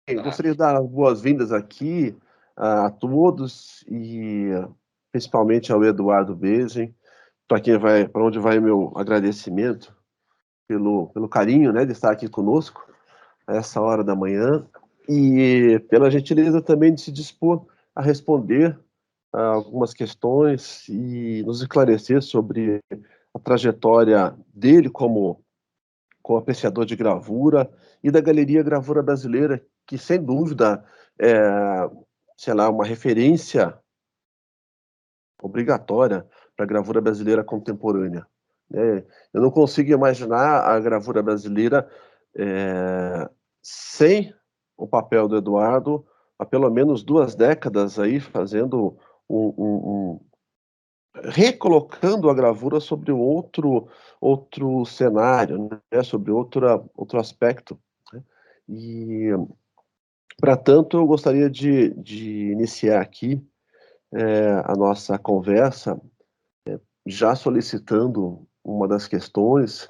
Eu gostaria de dar boas-vindas aqui a todos e principalmente ao Eduardo Bezen, para onde vai meu agradecimento pelo carinho, né, de estar aqui conosco a essa hora da manhã e pela gentileza também de se dispor a responder a algumas questões e nos esclarecer sobre a trajetória dele como apreciador de gravura e da Galeria Gravura Brasileira, que sem dúvida é, sei lá, uma referência obrigatória para a gravura brasileira contemporânea, né? Eu não consigo imaginar a gravura brasileira sem o papel do Eduardo há pelo menos 2 décadas aí fazendo um, recolocando a gravura sobre outro cenário, né? Sobre outro aspecto, né? E, para tanto, eu gostaria de iniciar aqui a nossa conversa já solicitando uma das questões,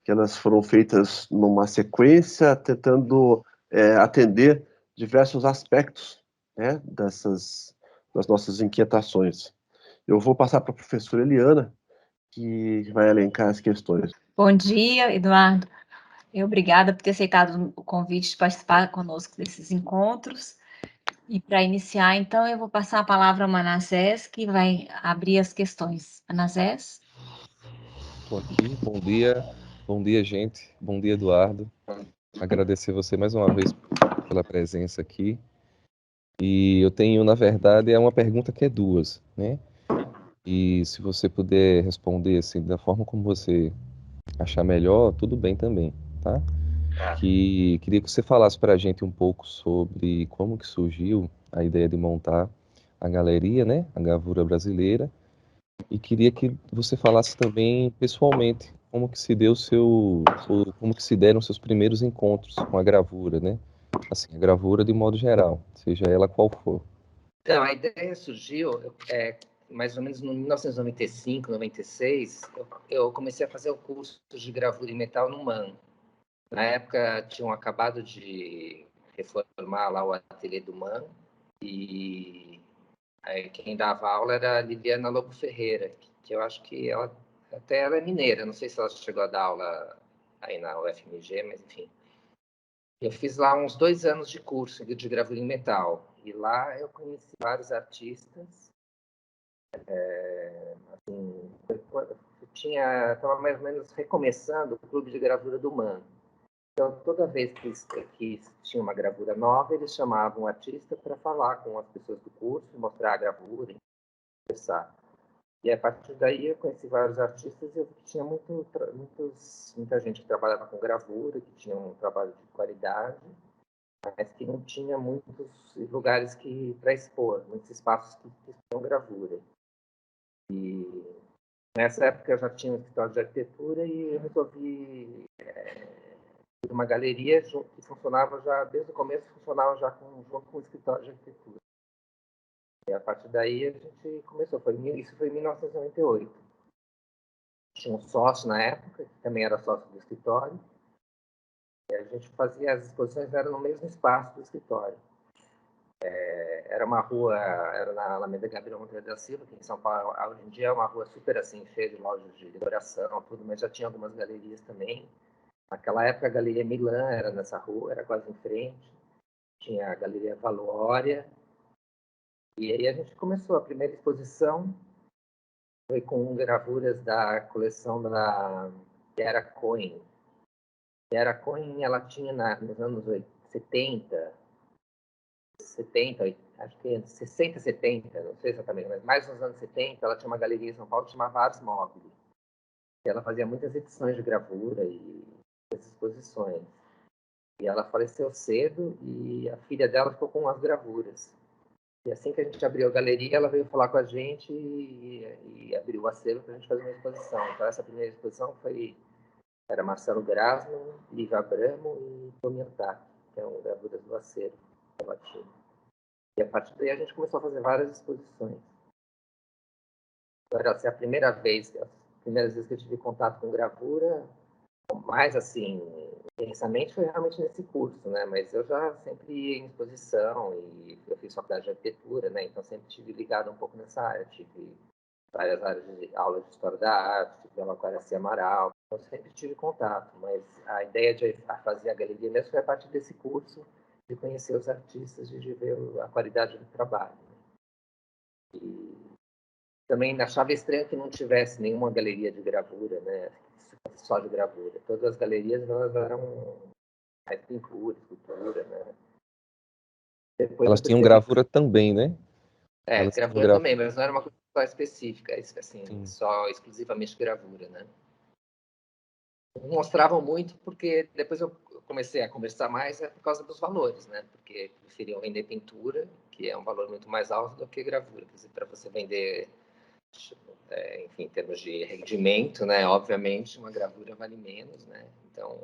que elas foram feitas numa sequência, tentando atender diversos aspectos, né, das nossas inquietações. Eu vou passar para a professora Eliana, que vai elencar as questões. Bom dia, Eduardo. Obrigada por ter aceitado o convite de participar conosco desses encontros. E para iniciar, então, eu vou passar a palavra ao Manassés, que vai abrir as questões. Manassés? Estou aqui. Bom dia, gente. Bom dia, Eduardo. Agradecer você mais uma vez pela presença aqui. E eu tenho, na verdade, é uma pergunta que é duas, né? E se você puder responder assim, da forma como você achar melhor, tudo bem também, tá? Queria que você falasse para a gente um pouco sobre como que surgiu a ideia de montar a galeria, né? A Gravura Brasileira. E queria que você falasse também pessoalmente como que se deu como que se deram seus primeiros encontros com a gravura, né? Assim, a gravura de modo geral, seja ela qual for. Então, a ideia surgiu mais ou menos em 1995, 96. Eu comecei a fazer o curso de gravura em metal no MAN. Na época, tinham acabado de reformar lá o ateliê do MAN e aí, quem dava aula era a Liliana Lobo Ferreira, que eu acho que ela é mineira. Não sei se ela chegou a dar aula aí na UFMG, mas enfim. Eu fiz lá uns 2 anos de curso de gravura em metal. E lá eu conheci vários artistas. Estava mais ou menos recomeçando o clube de gravura do MAN. Então, toda vez que tinha uma gravura nova, eles chamavam o artista para falar com as pessoas do curso, mostrar a gravura, conversar. E a partir daí eu conheci vários artistas e eu vi que tinha muita gente que trabalhava com gravura, que tinha um trabalho de qualidade, mas que não tinha muitos lugares para expor, muitos espaços que tinham gravura. E nessa época eu já tinha um escritório de arquitetura e eu resolvi uma galeria que funcionava já, desde o começo, funcionava já junto com o escritório de arquitetura. E a partir daí a gente começou, isso foi em 1998. Tinha um sócio na época, que também era sócio do escritório, e a gente fazia as exposições, era no mesmo espaço do escritório. Era uma rua, era na Alameda Gabriel Monteiro da Silva, que em São Paulo, hoje em dia é uma rua super assim, cheia de lojas de decoração, tudo, mas já tinha algumas galerias também. Naquela época a Galeria Milan era nessa rua, era quase em frente. Tinha a Galeria Valória. E aí a gente começou a primeira exposição, foi com gravuras da coleção da Era Cohen. Era Cohen, ela tinha nos anos 70, acho que 60, 70, não sei exatamente, mas mais nos anos 70, ela tinha uma galeria em São Paulo que chamava Ars Mobile. Ela fazia muitas edições de gravura e exposições. E ela faleceu cedo e a filha dela ficou com as gravuras. E assim que a gente abriu a galeria, ela veio falar com a gente e abriu o acervo para a gente fazer uma exposição. Então, essa primeira exposição era Marcelo Grasman, Lívia Abramo e Tomi Otaki, que eram gravuras do acervo da Latina. E a partir daí a gente começou a fazer várias exposições. Agora, assim, as primeiras vezes que eu tive contato com gravura Mas, assim, intensamente foi realmente nesse curso, né? Mas eu já sempre ia em exposição e eu fiz faculdade de arquitetura, né? Então sempre estive ligado um pouco nessa área. Tive várias áreas de aulas de história da arte, tive aula com a Araci Amaral. Então sempre tive contato, mas a ideia de fazer a galeria mesmo foi a partir desse curso, de conhecer os artistas e de ver a qualidade do trabalho. E também achava estranho que não tivesse nenhuma galeria de gravura, né? Só de gravura. Todas as galerias elas eram mais pintura, escultura, né? Depois eu Elas tinham percebi. gravura também, né? Elas tinham Gravura também, mas não era uma coisa só específica, assim, Sim. só exclusivamente gravura, né? Mostravam muito porque depois eu comecei a conversar mais por causa dos valores, né? Porque preferiam vender pintura, que é um valor muito mais alto do que gravura. Quer dizer, para você vender, enfim, em termos de rendimento, né? Obviamente, uma gravura vale menos, né? Então,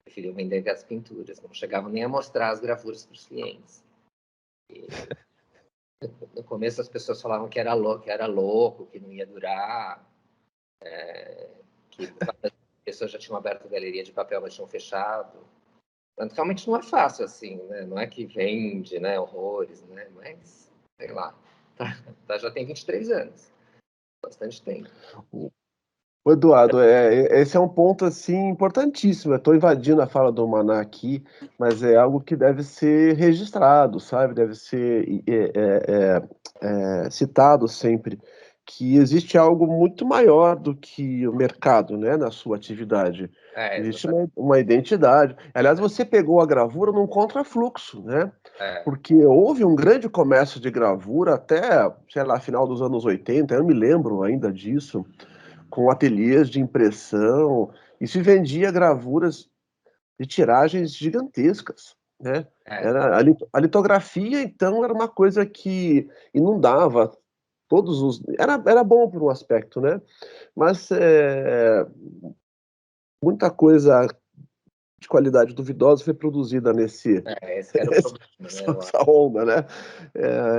preferiam vender as pinturas, não chegavam nem a mostrar as gravuras para os clientes. E no começo as pessoas falavam que era louco, que não ia durar, que as pessoas já tinham aberto galeria de papel, mas tinham fechado. Mas realmente não é fácil assim, né? Não é que vende, né, horrores, né? Mas, sei lá, já tem 23 anos, bastante tempo. Ô, Eduardo, esse é um ponto assim importantíssimo. Eu estou invadindo a fala do Maná aqui, mas é algo que deve ser registrado, sabe? Deve ser citado sempre, que existe algo muito maior do que o mercado, né, na sua atividade. Existe uma identidade. Aliás, você pegou a gravura num contrafluxo, né? Porque houve um grande comércio de gravura até, sei lá, final dos anos 80, eu me lembro ainda disso, com ateliês de impressão, e se vendia gravuras de tiragens gigantescas, né? A litografia, então, era uma coisa que inundava todos os... Era bom por um aspecto, né? Mas muita coisa de qualidade duvidosa foi produzida Esse era o problema, né? nessa onda, né?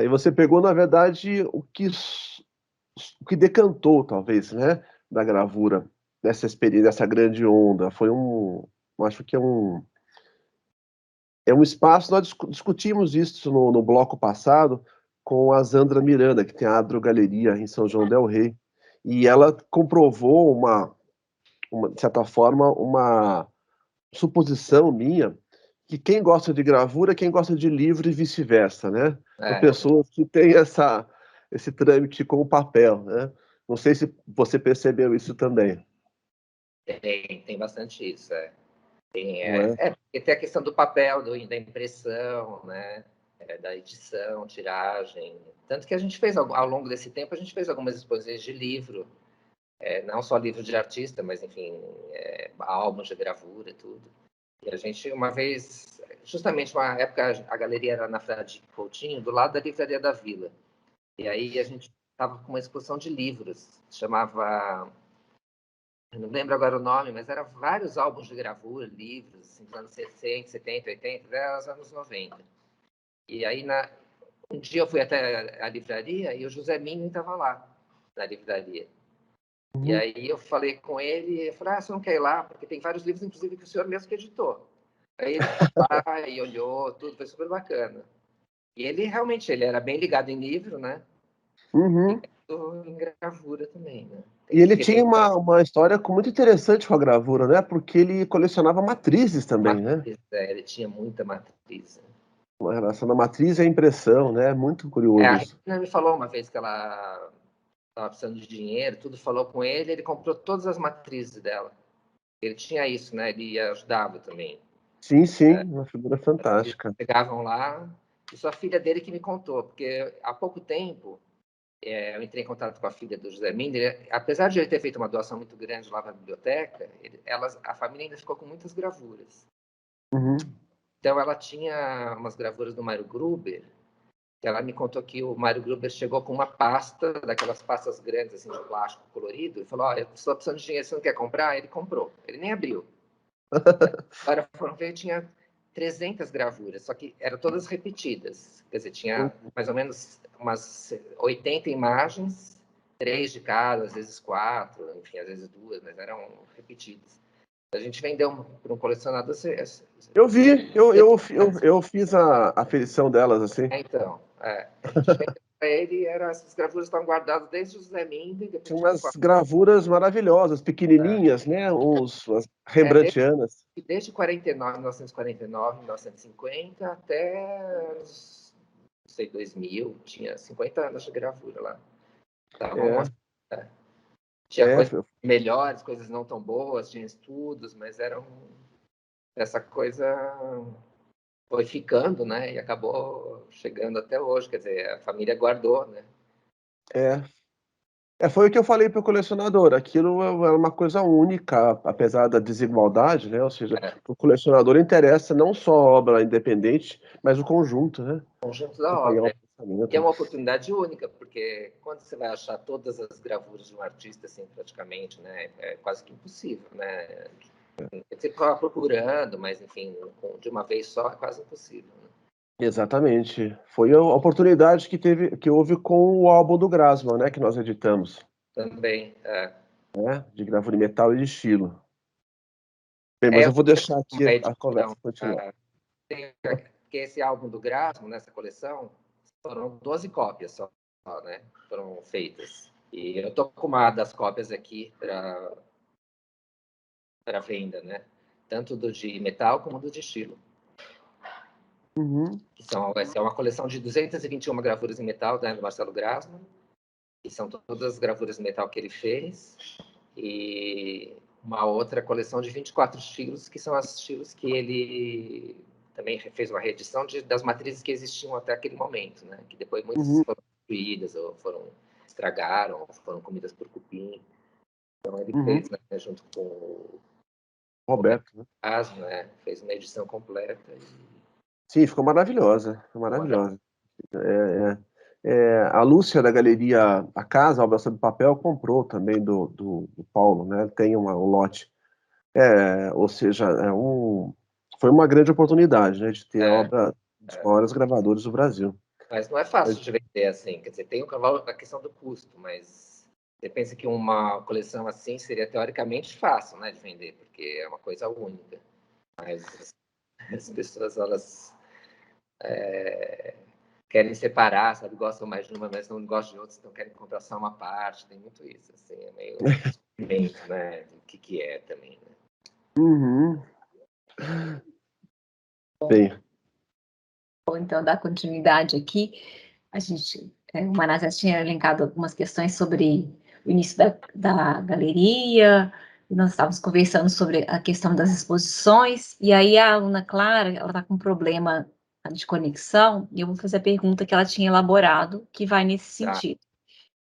E você pegou, na verdade, o que decantou, talvez, né, da gravura, dessa experiência, dessa grande onda. Eu acho que é um espaço, nós discutimos isso no bloco passado com a Zandra Miranda, que tem a Adrogaleria em São João del Rei, e ela comprovou de certa forma, uma suposição minha, que quem gosta de gravura é quem gosta de livro e vice-versa, né? São pessoas que têm esse trâmite com o papel, né? Não sei se você percebeu isso também. Tem bastante isso, Não é? porque tem a questão do papel, da impressão, né? Da edição, tiragem. Tanto que a gente fez, ao longo desse tempo, a gente fez algumas exposições de livro, não só livro de artista, mas, enfim, álbuns de gravura e tudo. E a gente, uma vez, justamente uma época, a galeria era na Frade Coutinho, do lado da Livraria da Vila. E aí a gente estava com uma exposição de livros, chamava... Eu não lembro agora o nome, mas eram vários álbuns de gravura, livros, assim, dos anos 60, 70, 80, até os anos 90. E aí, um dia eu fui até a livraria e o José Minho estava lá, na livraria. E aí eu falei com ele, eu falei, você não quer ir lá? Porque tem vários livros, inclusive, que o senhor mesmo que editou. Aí ele foi lá e olhou, tudo, foi super bacana. E ele realmente, ele era bem ligado em livro, né? Uhum. E em gravura também, né? E ele tinha uma história muito interessante com a gravura, né? Porque ele colecionava matrizes também, né? Ele tinha muita matriz. Uma relação da matriz e a impressão, né? Muito curioso A isso. Regina me falou uma vez que ela estava precisando de dinheiro, tudo, falou com ele comprou todas as matrizes dela. Ele tinha isso, né? Ele ajudava também. Sim, sim, uma figura fantástica. Eles chegavam lá, e sua filha dele que me contou, porque há pouco tempo eu entrei em contato com a filha do José Minder, apesar de ele ter feito uma doação muito grande lá na biblioteca, a família ainda ficou com muitas gravuras. Uhum. Então ela tinha umas gravuras do Mário Gruber, que ela me contou que o Mário Gruber chegou com uma pasta, daquelas pastas grandes assim de plástico colorido, e falou, eu estou precisando de dinheiro, você não quer comprar? Ele comprou, ele nem abriu. Agora foram ver, tinha 300 gravuras, só que eram todas repetidas. Quer dizer, tinha mais ou menos umas 80 imagens, 3 de cada, às vezes 4, enfim, às vezes 2, mas eram repetidas. A gente vendeu para um colecionador. Eu vi, eu fiz a aferição delas, assim. Então, a gente vendeu para ele, essas gravuras estão guardadas desde o José Minda. Tinha umas gravuras maravilhosas, pequenininhas, né? As rembrandtianas. Desde 49, 1949, 1950 até, não sei, 2000, tinha 50 anos de gravura lá. Tinha coisas melhores, coisas não tão boas, tinha estudos, mas essa coisa foi ficando, né? E acabou chegando até hoje. Quer dizer, a família guardou, né? Foi o que eu falei para o colecionador. Aquilo era uma coisa única, apesar da desigualdade, né? Ou seja, o colecionador interessa não só a obra independente, mas o conjunto, né? O conjunto da obra. E é uma oportunidade única, porque quando você vai achar todas as gravuras de um artista, assim, praticamente, né? É quase que impossível, né? Você fica procurando, mas, enfim, de uma vez só é quase impossível, né? Exatamente. Foi a oportunidade que houve com o álbum do Grassman, né? Que nós editamos. Também, né? De gravura em metal e de estilo. Bem, mas eu vou deixar aqui a conversa continuar. Porque esse álbum do Grassman, nessa coleção, foram 12 cópias só, né? Foram feitas. E eu tô com uma das cópias aqui para venda, né? Tanto do de metal como do de estilo. Uhum. Essa é uma coleção de 221 gravuras em metal, né, do Marcelo Grassman, que são todas as gravuras em metal que ele fez, e uma outra coleção de 24 estilos, que são os estilos que ele também fez uma reedição das matrizes que existiam até aquele momento, né, que depois muitas foram destruídas, ou estragaram, ou foram comidas por cupim. Então ele fez, né, junto com o Roberto, né, fez uma edição completa. Sim, ficou maravilhosa. Maravilhosa. A Lúcia, da galeria A Casa, a Obra Sob Papel, comprou também do Paulo, né? Tem um lote. Ou seja, foi uma grande oportunidade, né, de ter a obra dos maiores gravadores do Brasil. Mas não é fácil de vender assim. Quer dizer, tem a questão do custo, mas você pensa que uma coleção assim seria teoricamente fácil, né, de vender, porque é uma coisa única. Mas as pessoas, elas querem separar, sabe? Gostam mais de uma, mas não gostam de outra, então querem comprar só uma parte. Tem muito isso, assim, é meio experimento, né? Do que é também, né? Uhum. Bem. Vou então dar continuidade aqui. O Manassés tinha elencado algumas questões sobre o início da galeria, e nós estávamos conversando sobre a questão das exposições, e aí a aluna Clara, ela está com um problema de conexão, e eu vou fazer a pergunta que ela tinha elaborado, que vai nesse sentido.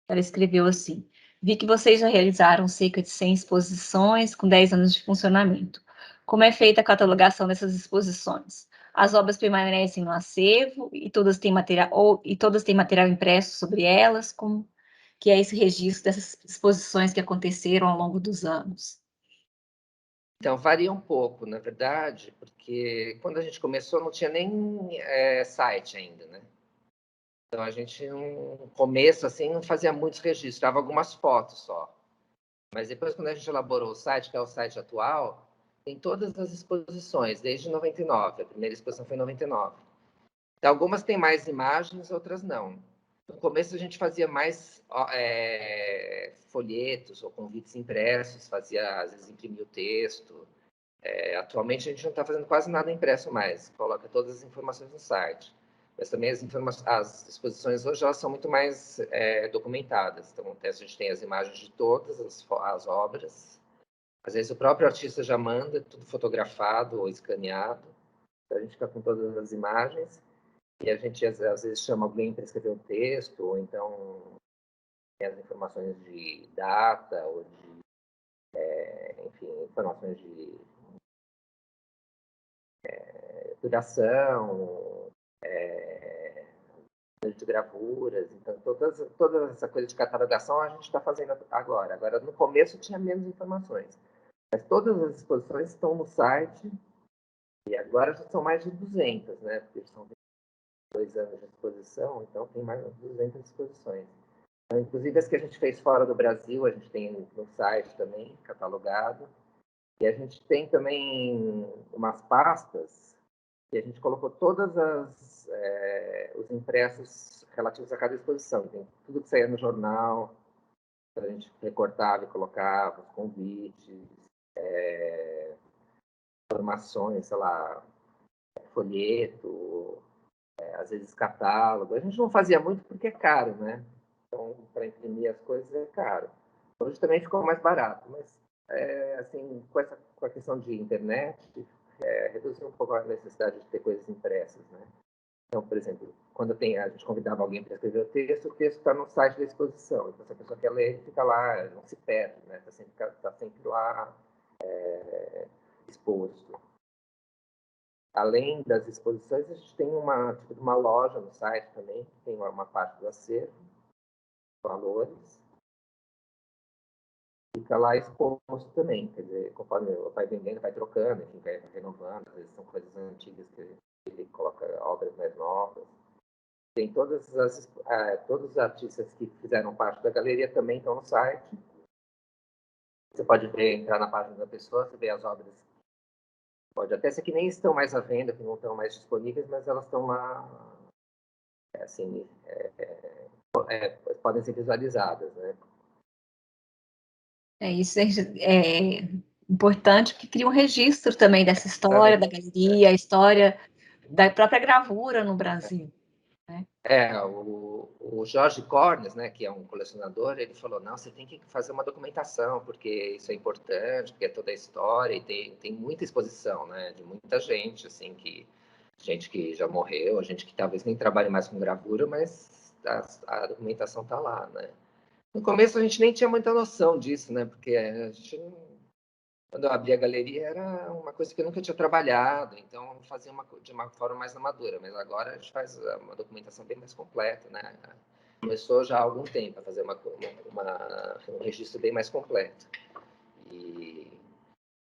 Ela escreveu assim: vi que vocês já realizaram cerca de 100 exposições com 10 anos de funcionamento. Como é feita a catalogação dessas exposições? As obras permanecem no acervo e todas têm material impresso sobre elas? Como que é esse registro dessas exposições que aconteceram ao longo dos anos? Então, varia um pouco, na verdade, porque quando a gente começou não tinha nem site ainda, né? Então, a gente, no começo, assim, não fazia muitos registros, dava algumas fotos só. Mas depois, quando a gente elaborou o site, que é o site atual, tem todas as exposições, desde 99. A primeira exposição foi em 99. Então, algumas têm mais imagens, outras não. No começo, a gente fazia mais folhetos ou convites impressos, às vezes, imprimia o texto. Atualmente, a gente não está fazendo quase nada impresso mais, coloca todas as informações no site. Mas também as exposições hoje elas são muito mais documentadas. Então, a gente tem as imagens de todas as obras. Às vezes, o próprio artista já manda tudo fotografado ou escaneado. Então, a gente fica com todas as imagens. E a gente, às vezes, chama alguém para escrever um texto, ou então tem as informações de data, ou de, enfim, informações de duração, de gravuras. Então, toda essa coisa de catalogação a gente está fazendo agora. Agora, no começo, tinha menos informações. Mas todas as exposições estão no site, e agora já são mais de 200, né? Porque são 2 anos de exposição, então tem mais de 200 exposições. Então, inclusive as que a gente fez fora do Brasil, a gente tem no site também, catalogado. E a gente tem também umas pastas que a gente colocou todas os impressos relativos a cada exposição. Tem tudo que saía no jornal, a gente recortava e colocava, os convites, informações, sei lá, folheto, às vezes catálogo. A gente não fazia muito porque é caro, né? Então, para imprimir as coisas é caro. Hoje também ficou mais barato, mas assim, com a questão de internet, reduziu um pouco a necessidade de ter coisas impressas, né? Então, por exemplo, quando a gente convidava alguém para escrever o texto está no site da exposição. Então, se a pessoa quer ler, fica lá, não se perde, né? Tá sempre lá exposto. Além das exposições, a gente tem uma loja no site também, que tem uma parte do acervo, valores, fica lá exposto também, quer dizer, conforme vai vendendo, vai trocando, enfim, vai renovando, às vezes são coisas antigas que ele coloca obras mais novas. Tem todos os artistas que fizeram parte da galeria também estão no site. Você pode entrar na página da pessoa, você vê as obras. Pode até ser que nem estão mais à venda, que não estão mais disponíveis, mas elas estão lá, assim, podem ser visualizadas, né? Isso é importante, porque cria um registro também dessa história da galeria, a história da própria gravura no Brasil. Né? O Jorge Cornes, né, que é um colecionador, ele falou, não, você tem que fazer uma documentação, porque isso é importante, porque é toda a história, e tem muita exposição, né, de muita gente, assim, gente que já morreu, gente que talvez nem trabalhe mais com gravura, mas a documentação está lá, né. No começo a gente nem tinha muita noção disso, né, porque a gente, quando eu abri a galeria, era uma coisa que eu nunca tinha trabalhado, então eu fazia de uma forma mais amadora, mas agora a gente faz uma documentação bem mais completa, né? Começou já há algum tempo a fazer um registro bem mais completo. E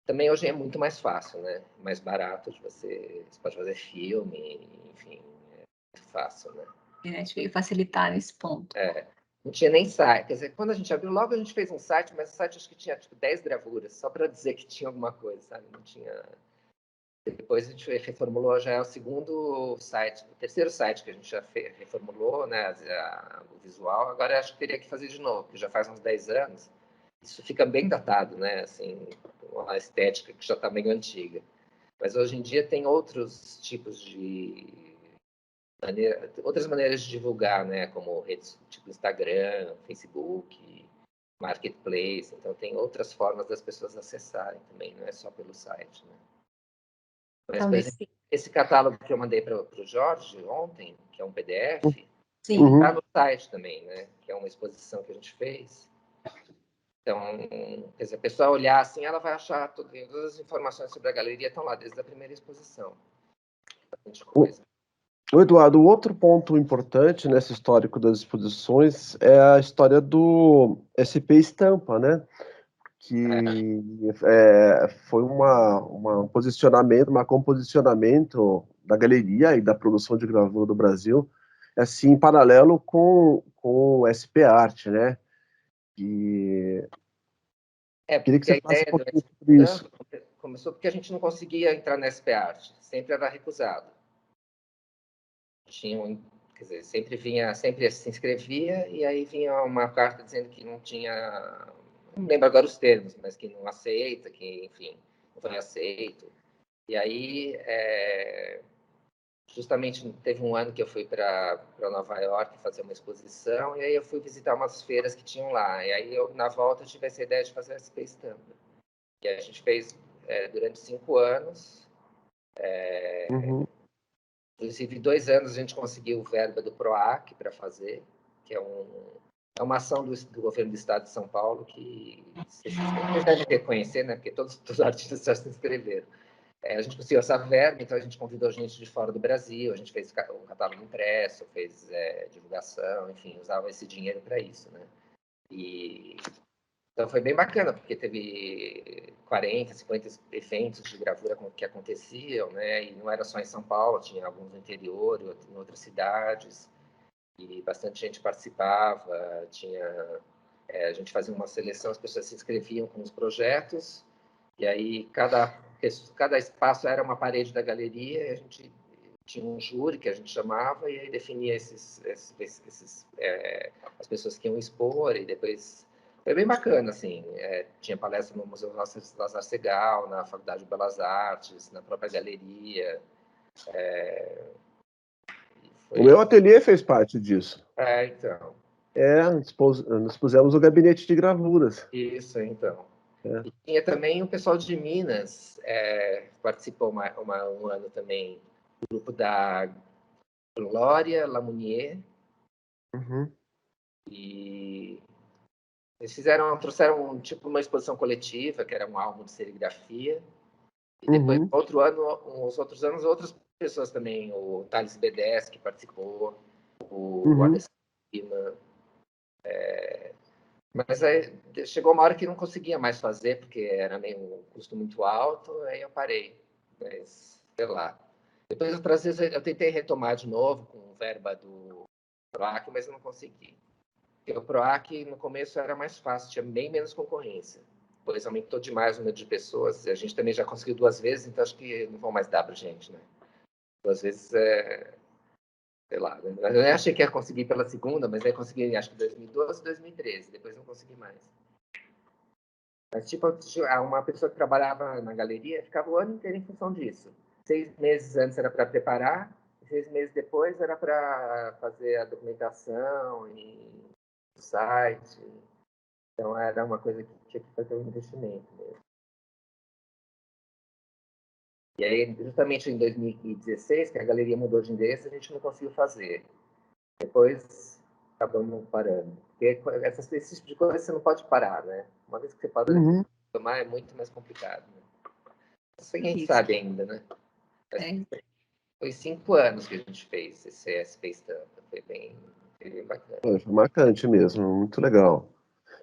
também hoje é muito mais fácil, né? Mais barato, você pode fazer filme, enfim, é muito fácil, né? A internet veio facilitar nesse ponto. Não tinha nem site. Quer dizer, quando a gente abriu, logo a gente fez um site, mas o site acho que tinha tipo 10 gravuras, só para dizer que tinha alguma coisa, sabe? Não tinha. Depois a gente reformulou, já é o segundo site, o terceiro site que a gente já reformulou, né? O visual. Agora acho que teria que fazer de novo, porque já faz uns 10 anos. Isso fica bem datado, né? Assim, uma estética que já está meio antiga. Mas hoje em dia tem outros tipos outras maneiras de divulgar, né? Como redes tipo Instagram, Facebook, Marketplace. Então, tem outras formas das pessoas acessarem também, não é só pelo site, né? Mas, Então, por exemplo, esse catálogo que eu mandei para o Jorge ontem, que é um PDF, está no site também, né? Que é uma exposição que a gente fez. Então, quer dizer, a pessoa olhar assim, ela vai achar todas as informações sobre a galeria estão lá desde a primeira exposição. Bastante coisa. O Eduardo, outro ponto importante nesse histórico das exposições é a história do SP Estampa, né? Que foi um posicionamento, um composicionamento da galeria e da produção de gravura do Brasil, assim, em paralelo com o SP Arte, né? E queria que Porque você a falasse ideia um do pouquinho SP sobre isso. começou porque a gente não conseguia entrar na SP Arte, sempre era recusado. Quer dizer, sempre se inscrevia e aí vinha uma carta dizendo que não tinha, não lembro agora os termos, mas que não aceita, que, enfim, não foi aceito. E aí, justamente teve um ano que eu fui para Nova York fazer uma exposição e aí eu fui visitar umas feiras que tinham lá. E aí, na volta, eu tive essa ideia de fazer a SP Estampa. E a gente fez durante 5 anos. Uhum. Inclusive, 2 anos a gente conseguiu verba do PROAC para fazer, que é uma ação do governo do estado de São Paulo que vocês devem reconhecer, né? Porque todos os artistas já se inscreveram. A gente conseguiu essa verba, então a gente convidou gente de fora do Brasil, a gente fez um catálogo impresso, fez divulgação, enfim, usava esse dinheiro para isso, né? Então foi bem bacana, porque teve 40, 50 eventos de gravura que aconteciam, né? E não era só em São Paulo, tinha alguns no interior, em outras cidades, e bastante gente participava. A gente fazia uma seleção, as pessoas se inscreviam com os projetos, E aí cada espaço era uma parede da galeria, e a gente tinha um júri que a gente chamava, e aí definia as pessoas que iam expor, e depois foi bem bacana, assim, tinha palestra no Museu Lazar Segal, na Faculdade de Belas Artes, na própria galeria. O meu ateliê fez parte disso. Então. Nós pusemos o gabinete de gravuras. Isso, então. É. E tinha também o pessoal de Minas, participou um ano também, o grupo da Glória Lamounier, Uhum. e eles trouxeram tipo uma exposição coletiva, que era um álbum de serigrafia, e depois, outros anos, outras pessoas também, o Thales Bedes, que participou, o Alessandro Lima, mas aí chegou uma hora que não conseguia mais fazer, porque era meio um custo muito alto, aí eu parei. Mas, sei lá. Depois, outras vezes, eu tentei retomar de novo com verba do PROAC, mas eu não consegui. Porque o PROAC, no começo, era mais fácil, tinha bem menos concorrência. Depois aumentou demais o número de pessoas, e a gente também já conseguiu 2 vezes, então acho que não vão mais dar para gente, né? 2 vezes sei lá, eu achei que ia conseguir pela segunda, mas aí consegui, acho que 2012 e 2013, depois não consegui mais. Mas, tipo, uma pessoa que trabalhava na galeria ficava o ano inteiro em função disso. 6 meses antes era para preparar, 6 meses depois era para fazer a documentação e o site. Então, era uma coisa que tinha que fazer um investimento mesmo. E aí, justamente em 2016, que a galeria mudou de endereço, a gente não conseguiu fazer. Depois, acabamos parando. Porque esse tipo de coisa você não pode parar, né? Uma vez que você pode tomar, é muito mais complicado. Né? Isso ninguém sabe ainda, né? Foi 5 anos que a gente fez esse SP Estampa. Foi bem bacana. Foi marcante mesmo, muito legal.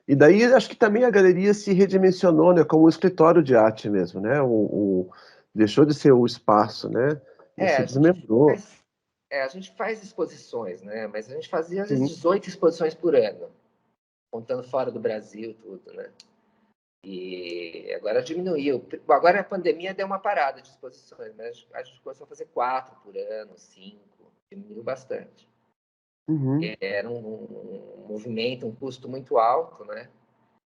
E daí acho que também a galeria se redimensionou, né, como um escritório de arte mesmo, né? Deixou de ser o espaço, né? E se desmembrou. A gente faz exposições, né? Mas a gente fazia às Sim. vezes 18 exposições por ano, contando fora do Brasil, tudo, né? E agora diminuiu. Agora a pandemia deu uma parada de exposições, mas a gente começou a fazer 4 por ano, 5, diminuiu bastante. Era um movimento, um custo muito alto, né?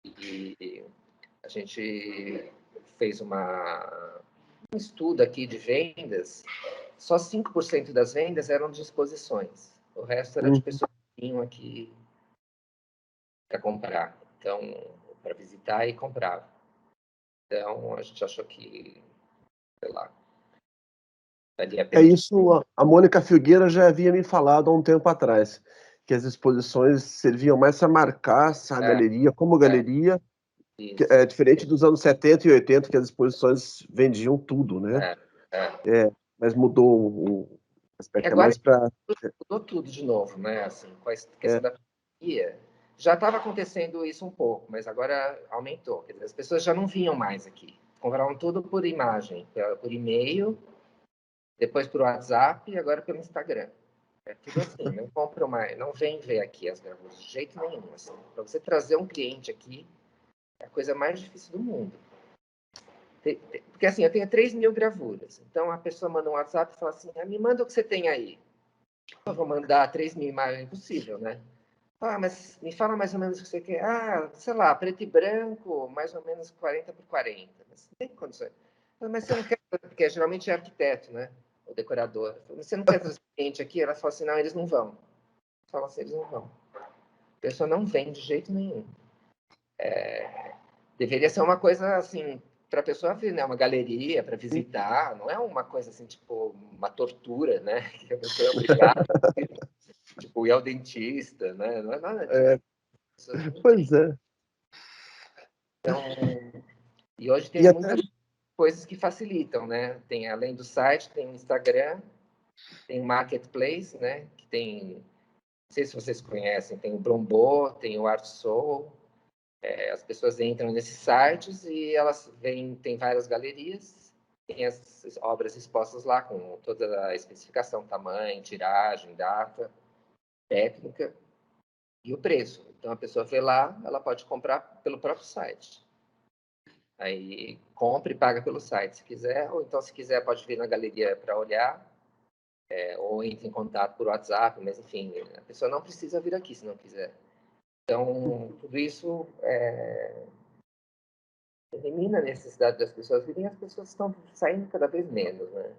E a gente fez um estudo aqui de vendas, só 5% das vendas eram de exposições. O resto era de pessoas que vinham aqui para comprar. Então, para visitar e comprar. Então, a gente achou que, sei lá, valia a pena. Isso, a Mônica Filgueira já havia me falado há um tempo atrás, que as exposições serviam mais para marcar a galeria como galeria, diferente dos anos 70 e 80, que as exposições vendiam tudo, né? Mas mudou o aspecto agora, mais para... mudou tudo de novo, né? Assim, com a questão da pandemia, já estava acontecendo isso um pouco, mas agora aumentou. Quer dizer, as pessoas já não vinham mais aqui. Compravam tudo por imagem, por e-mail, depois por WhatsApp e agora pelo Instagram. É tudo assim, não compram mais, não vem ver aqui as gravuras de jeito nenhum. Assim. Para você trazer um cliente aqui, é a coisa mais difícil do mundo. Porque assim, eu tenho 3 mil gravuras. Então a pessoa manda um WhatsApp e fala assim: me manda o que você tem aí. Eu vou mandar 3 mil imagens, é impossível, né? Mas me fala mais ou menos o que você quer. Sei lá, preto e branco, mais ou menos 40 por 40. Mas não tem condições. Mas você não quer, porque geralmente é arquiteto, né? O decorador. Você não quer trazer cliente aqui? Ela fala assim: não, eles não vão. Fala assim: eles não vão. A pessoa não vem de jeito nenhum. Deveria ser uma coisa assim, para a pessoa vir, né? Uma galeria para visitar, não é uma coisa assim, tipo, uma tortura, né? Que a pessoa é obrigada, tipo, ir ao dentista, né? Não é nada disso. Pois é. Então, e hoje tem muitas coisas que facilitam, né? Tem, além do site, tem o Instagram, tem o Marketplace, né? Que tem, não sei se vocês conhecem, tem o Blombô, tem o ArtSoul. As pessoas entram nesses sites e elas veem, tem várias galerias, tem as obras expostas lá com toda a especificação, tamanho, tiragem, data, técnica e o preço. Então a pessoa vê lá, ela pode comprar pelo próprio site. Aí compra e paga pelo site, se quiser, ou então, se quiser, pode vir na galeria para olhar, ou entre em contato por WhatsApp, mas, enfim, a pessoa não precisa vir aqui se não quiser. Então, tudo isso elimina a necessidade das pessoas virem, as pessoas estão saindo cada vez menos, né?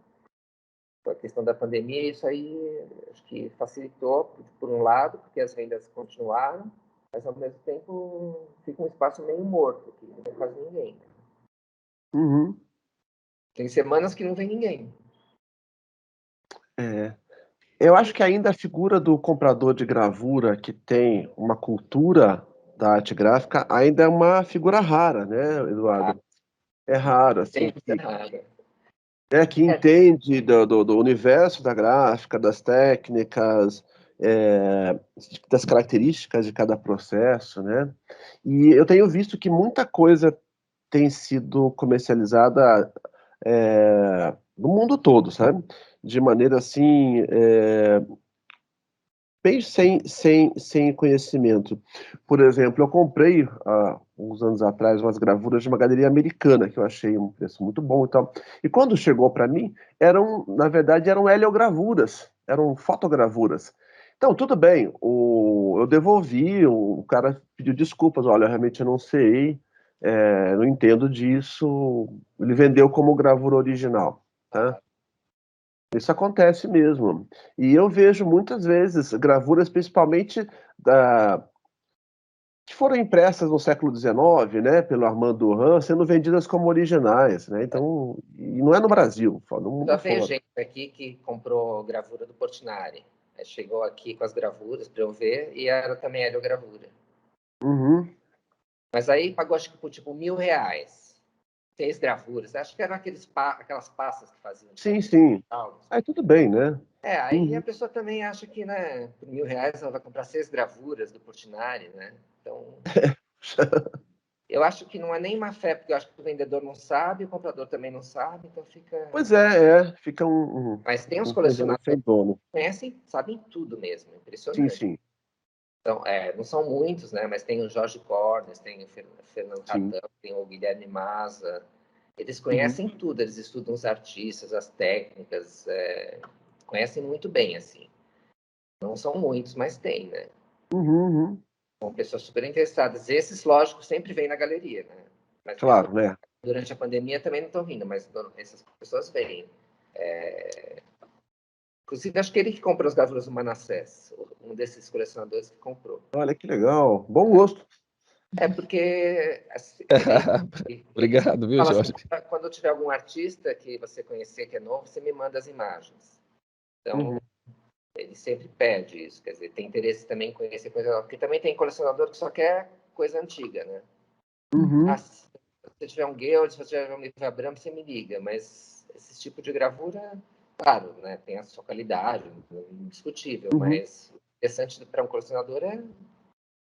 Com a questão da pandemia, isso aí acho que facilitou, por um lado, porque as vendas continuaram, mas, ao mesmo tempo, fica um espaço meio morto, que não tem quase ninguém. Uhum. Tem semanas que não vem ninguém. Eu acho que ainda a figura do comprador de gravura que tem uma cultura da arte gráfica ainda é uma figura rara, né, Eduardo? É raro, assim, Tem nada. que entende do universo da gráfica, das técnicas, das características de cada processo, né? E eu tenho visto que muita coisa tem sido comercializada no mundo todo, sabe? De maneira assim, bem sem conhecimento. Por exemplo, eu comprei há uns anos atrás umas gravuras de uma galeria americana que eu achei um preço muito bom e tal. E quando chegou para mim, na verdade, eram heliogravuras, eram fotogravuras. Então, tudo bem, eu devolvi, o cara pediu desculpas, olha, realmente eu não sei, não entendo disso. Ele vendeu como gravura original, tá? Isso acontece mesmo. E eu vejo muitas vezes gravuras, principalmente que foram impressas no século XIX, né, pelo Armand Duran, sendo vendidas como originais, né? Então, e não é no Brasil, no mundo Já veio fora. gente aqui que comprou gravura do Portinari. Aí chegou aqui com as gravuras para eu ver, e era também heliogravura. Uhum. Mas aí pagou, acho que por tipo R$1.000. 6 gravuras. Acho que eram aquelas pastas que faziam. Sim, sim. Tal. Aí tudo bem, né? Aí a Uhum. pessoa também acha que, né, por R$1.000 ela vai comprar 6 gravuras do Portinari, né? Então, eu acho que não é nem má fé, porque eu acho que o vendedor não sabe, o comprador também não sabe, então fica... Pois fica Mas tem os um vendedor colecionadores sem dono. que conhecem, sabem tudo mesmo, Sim, impressionante. sim, Então, não são muitos, né? Mas tem o Jorge Cordes, tem o Fernando sim. Radão, tem o Guilherme Maza. Eles Uhum. conhecem tudo, eles estudam os artistas, as técnicas, conhecem muito bem, assim. Não são muitos, mas tem, né? Uhum. São pessoas super interessadas. Esses, lógico, sempre vêm na galeria, né? Mas Claro, né? durante a pandemia também não estão vindo, mas essas pessoas vêm. Inclusive, acho que ele que comprou as gravuras do Manassés, um desses colecionadores que comprou. Olha que legal. Bom gosto. Porque assim, ele Obrigado, viu, fala assim, Jorge? quando tiver algum artista que você conhecer que é novo, você me manda as imagens. Então, Uhum. ele sempre pede isso, quer dizer, tem interesse também em conhecer coisa nova, porque também tem colecionador que só quer coisa antiga, né? Uhum. Se você tiver um Guild, se você tiver um livro Abrams, você me liga, mas esse tipo de gravura, claro, né, tem a sua qualidade, indiscutível, Uhum. mas o interessante para um colecionador é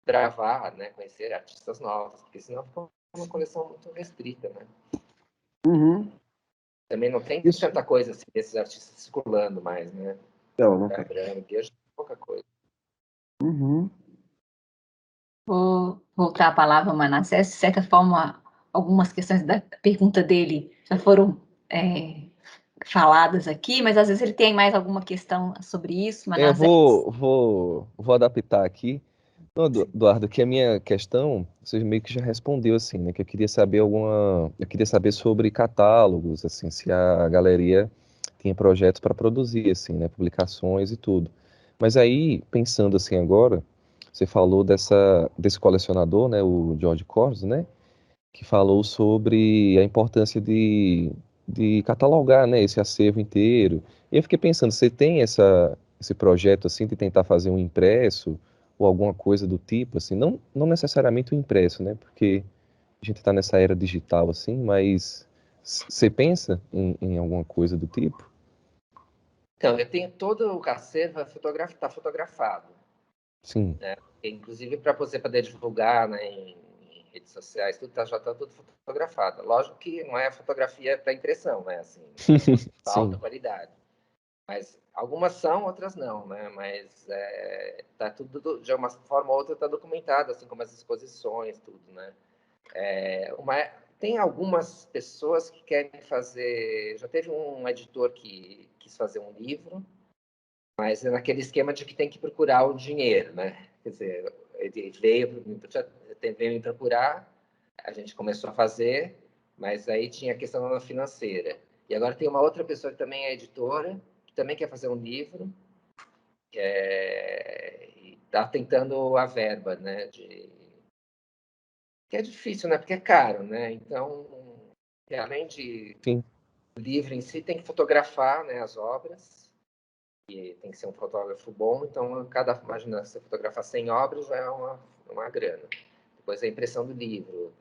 gravar, né, conhecer artistas novos, porque senão fica uma coleção muito restrita, né? Uhum. Também não tem Isso. tanta coisa assim desses artistas circulando mais, né? Não tem. Abrams, Guild, pouca coisa. Uhum. Vou voltar a palavra ao Manassés. De certa forma, algumas questões da pergunta dele já foram faladas aqui, mas às vezes ele tem mais alguma questão sobre isso, Eu Manassés. vou adaptar aqui. Não, Eduardo, que a minha questão, você meio que já respondeu assim, né? Que eu queria saber sobre catálogos, assim, se a galeria tinha projetos para produzir, assim, né? Publicações e tudo. Mas aí, pensando assim agora, você falou desse colecionador, né? O George Cordes, né? Que falou sobre a importância de catalogar, né? Esse acervo inteiro. E eu fiquei pensando, você tem esse projeto assim de tentar fazer um impresso ou alguma coisa do tipo, assim, não necessariamente um impresso, né? Porque a gente está nessa era digital, assim, mas você pensa em alguma coisa do tipo? Então, eu tenho todo o acervo tá fotografado, Sim. né? Inclusive para você poder divulgar, né, em redes sociais, tudo já está tudo fotografado. Lógico que não é fotografia para impressão, né? Assim, alta Sim. qualidade. Mas algumas são, outras não, né? Mas tá tudo, de uma forma ou outra, está documentado, assim como as exposições, tudo, né? Tem algumas pessoas que querem fazer... Já teve um editor que quis fazer um livro, mas é naquele esquema de que tem que procurar o dinheiro, né? Quer dizer, ele veio me procurar, a gente começou a fazer, mas aí tinha a questão financeira. E agora tem uma outra pessoa que também é editora, que também quer fazer um livro, e está tentando a verba, né? Que é difícil, né? Porque é caro, né? Então, além de Sim. o livro em si, tem que fotografar, né, as obras, e tem que ser um fotógrafo bom. Então, imagina, você fotografar 100 obras já é uma grana. Depois a impressão do livro,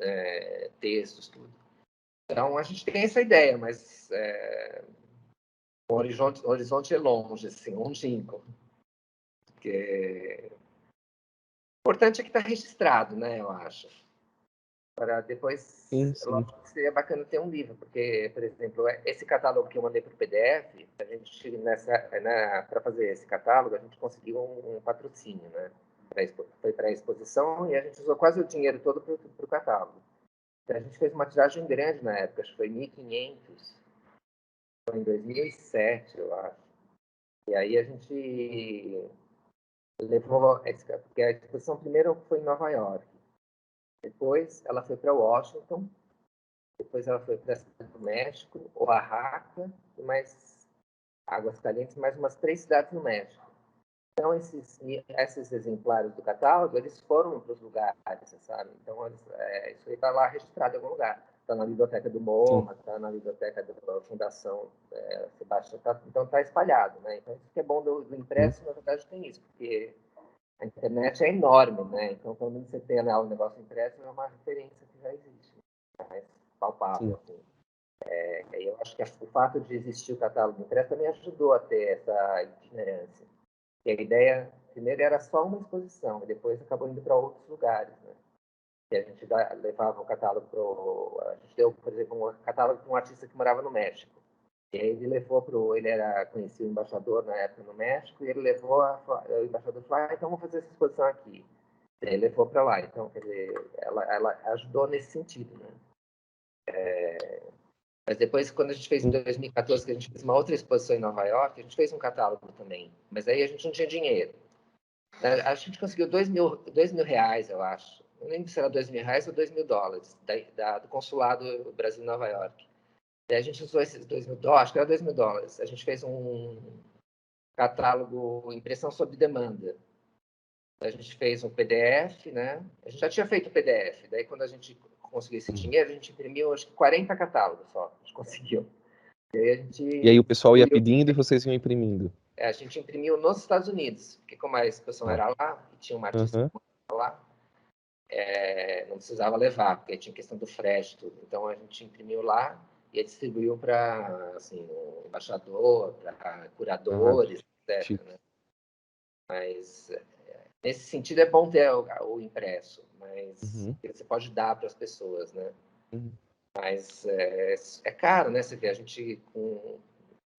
textos, tudo. Então, a gente tem essa ideia, mas o horizonte é longe, assim, longínquo. Porque o importante é que está registrado, né, eu acho. Para depois, Sim. lógico que seria bacana ter um livro, porque, por exemplo, esse catálogo que eu mandei para o PDF, a gente, para fazer esse catálogo, a gente conseguiu um patrocínio, né? Foi para a exposição e a gente usou quase o dinheiro todo para o catálogo. Então, a gente fez uma tiragem grande na época, acho que foi 1.500, foi em 2007, eu acho. E aí a gente levou, porque a exposição primeiro foi em Nova York, depois ela foi para Washington, depois ela foi para a cidade do México, Oaxaca, e mais Aguascalientes, mais umas 3 cidades no México. Então, esses exemplares do catálogo, eles foram para os lugares, sabe? Então, isso aí está lá registrado em algum lugar. Está na biblioteca do MoMA, está na biblioteca da Fundação Sebastião. Então, está espalhado, né? Então, isso que é bom do impresso, na verdade, tem isso, porque a internet é enorme, né? Então, quando você tem lá o negócio impresso, é uma referência que já existe, mais palpável, assim. E eu acho que o fato de existir o catálogo impresso também ajudou a ter essa itinerância. E a ideia, primeiro, era só uma exposição, e depois acabou indo para outros lugares, né? E a gente levava o catálogo para... A gente deu, por exemplo, um catálogo para um artista que morava no México. E aí ele levou ele era conhecido embaixador na época no México, e ele levou o embaixador falou, então vamos fazer essa exposição aqui. E ele levou para lá. Então, quer dizer, ela ajudou nesse sentido, né? Mas depois, quando a gente fez em 2014, que a gente fez uma outra exposição em Nova York, a gente fez um catálogo também. Mas aí a gente não tinha dinheiro. A gente conseguiu R$2.000, eu acho. Não lembro se era R$2.000 ou $2.000 do consulado Brasil em Nova York. Daí a gente usou esses $2.000, acho que era $2.000. A gente fez um catálogo impressão sob demanda. A gente fez um PDF, né? A gente já tinha feito o PDF. Daí, quando a gente conseguiu esse dinheiro, a gente imprimiu, acho que 40 catálogos só. A gente conseguiu. E aí o pessoal ia pedindo e vocês iam imprimindo? A gente imprimiu nos Estados Unidos, porque como a exposição era lá, e tinha uma artista lá, não precisava levar, porque tinha questão do frete, tudo. Então, a gente imprimiu lá e distribuiu para, assim, o embaixador, para curadores, etc. Né? Mas, nesse sentido, é bom ter o impresso, mas você pode dar para as pessoas, né? Mas é caro, né? Você vê, a gente,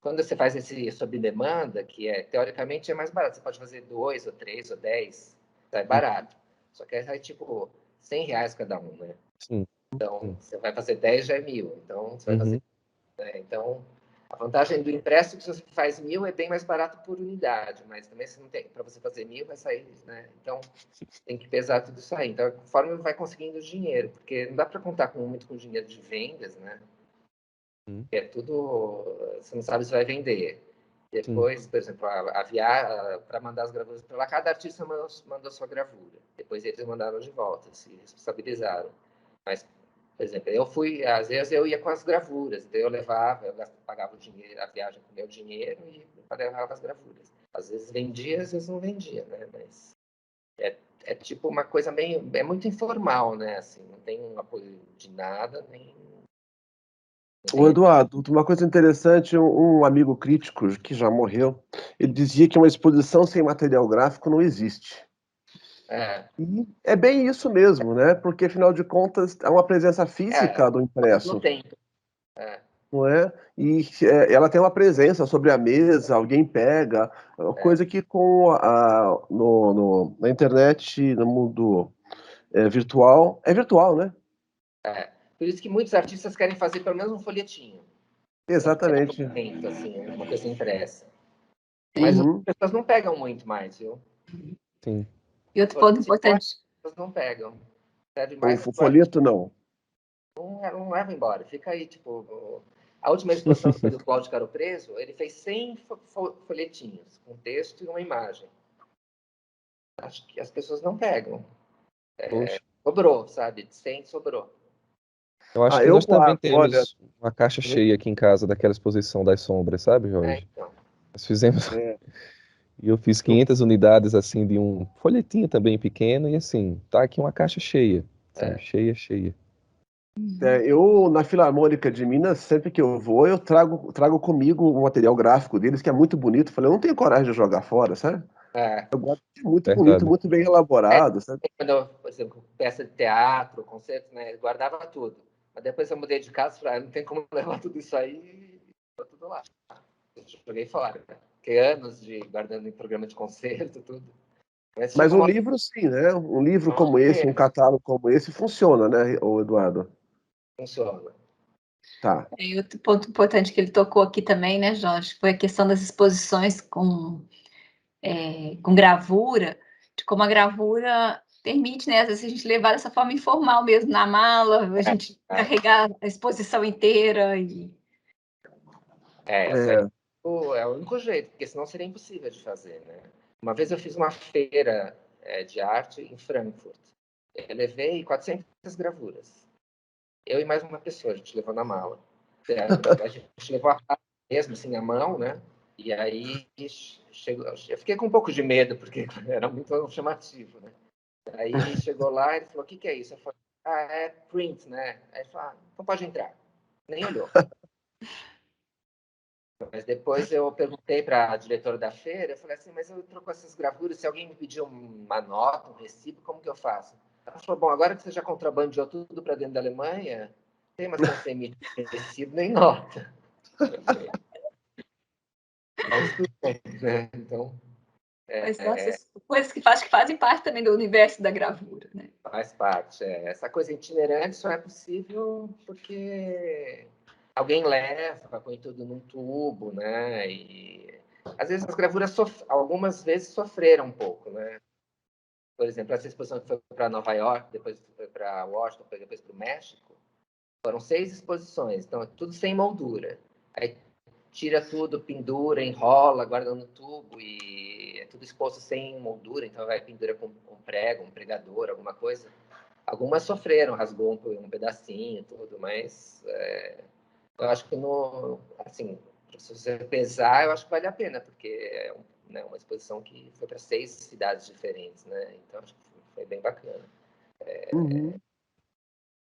quando você faz esse sob demanda, que teoricamente é mais barato, você pode fazer 2 ou 3 ou 10, é barato. Só que é tipo R$100 cada um, né? Sim. Então, você vai fazer 10, já é 1.000. Então, você vai fazer... Né? Então, a vantagem do impresso é que se você faz 1.000, é bem mais barato por unidade, mas também se não tem, para você fazer 1.000, vai sair, né? Então, tem que pesar tudo isso aí. Então, conforme vai conseguindo dinheiro, porque não dá para contar muito com dinheiro de vendas, né? É tudo, você não sabe se vai vender. Depois, por exemplo, para mandar as gravuras para lá, cada artista mandou sua gravura. Depois eles mandaram de volta, se responsabilizaram. Mas, por exemplo, às vezes eu ia com as gravuras, então eu levava, eu pagava o dinheiro, a viagem com o meu dinheiro e levava as gravuras. Às vezes vendia, às vezes não vendia, né? Mas é tipo uma coisa meio, é muito informal, né? Assim, não tem um apoio de nada, nem... Ô Eduardo, uma coisa interessante, um amigo crítico que já morreu, ele dizia que uma exposição sem material gráfico não existe. E é bem isso mesmo, né? Porque, afinal de contas, é uma presença física do impresso. No tempo. Não é? E ela tem uma presença sobre a mesa, alguém pega, coisa que na internet, no mundo virtual, é virtual, né? Por isso que muitos artistas querem fazer pelo menos um folhetinho. Exatamente. Assim, uma coisa impressa. Mas as pessoas não pegam muito mais, viu? Sim. E outro ponto importante. As pessoas não pegam. Serve O mais folheto, não. não leva embora. Fica aí, tipo... A última exposição do Cláudio Caro Preso, ele fez 100 folhetinhos, com texto e uma imagem. Acho que as pessoas não pegam. Poxa. Sobrou, sabe? De 100 sobrou. Eu acho que eu nós também guardo, olha, temos uma caixa cheia aqui em casa daquela exposição das sombras, sabe, Jorge? Então. Nós fizemos. É. E eu fiz 500 unidades, assim, de um folhetinho também pequeno, e assim, tá aqui uma caixa cheia, sabe? Cheia, cheia. Eu, na Filarmônica de Minas, sempre que eu vou, eu trago comigo o material gráfico deles, que é muito bonito. Falei, eu não tenho coragem de jogar fora, sabe? Eu gosto de muito bonito, Verdade. muito bem elaborado, sabe? Quando eu, por exemplo, peça de teatro, concerto, né? Eu guardava tudo. Mas depois eu mudei de casa e falei, não tem como levar tudo isso aí, tudo lá. Eu joguei fora. Fiquei anos guardando em programa de concerto, tudo. Mas um livro, sim, né? Um livro como esse, um catálogo como esse, funciona, né, ô Eduardo? Funciona. Tá. E outro ponto importante que ele tocou aqui também, né, Jorge, foi a questão das exposições com gravura, de como a gravura permite, né, às vezes a gente levar dessa forma informal mesmo na mala, a gente carregar a exposição inteira e... É o único jeito, porque senão seria impossível de fazer, né? Uma vez eu fiz uma feira de arte em Frankfurt. Eu levei 400 gravuras. Eu e mais uma pessoa, a gente levou na mala. A gente levou a casa mesmo, assim, à mão, né? E aí chegou, eu fiquei com um pouco de medo, porque era muito chamativo, né? Aí chegou lá e ele falou, o que é isso? Eu falei, é print, né? Aí ele falou, então pode entrar. Nem olhou. Mas depois eu perguntei para a diretora da feira, eu falei assim, mas eu troco essas gravuras, se alguém me pedir uma nota, um recibo, como que eu faço? Ela falou, bom, agora que você já contrabandeou tudo para dentro da Alemanha, não tem mais como você emitir recibo nem nota. Mas tudo bem, né? Então... Mas, nossa, coisas que fazem parte também do universo da gravura, né? Faz parte. Essa coisa itinerante só é possível porque alguém leva, põe tudo num tubo, né? E às vezes as gravuras, algumas vezes sofreram um pouco, né? Por exemplo, essa exposição que foi para Nova York, depois foi para Washington, depois para o México, foram 6 exposições, então é tudo sem moldura. Aí tira tudo, pendura, enrola, guarda no tubo e é tudo exposto sem moldura, então vai pendura com prego, um pregador, alguma coisa. Algumas sofreram, rasgou um pedacinho, tudo, mas eu acho que assim, se você pesar, eu acho que vale a pena, porque é uma exposição que foi para 6 cidades diferentes, né? Então acho que foi bem bacana.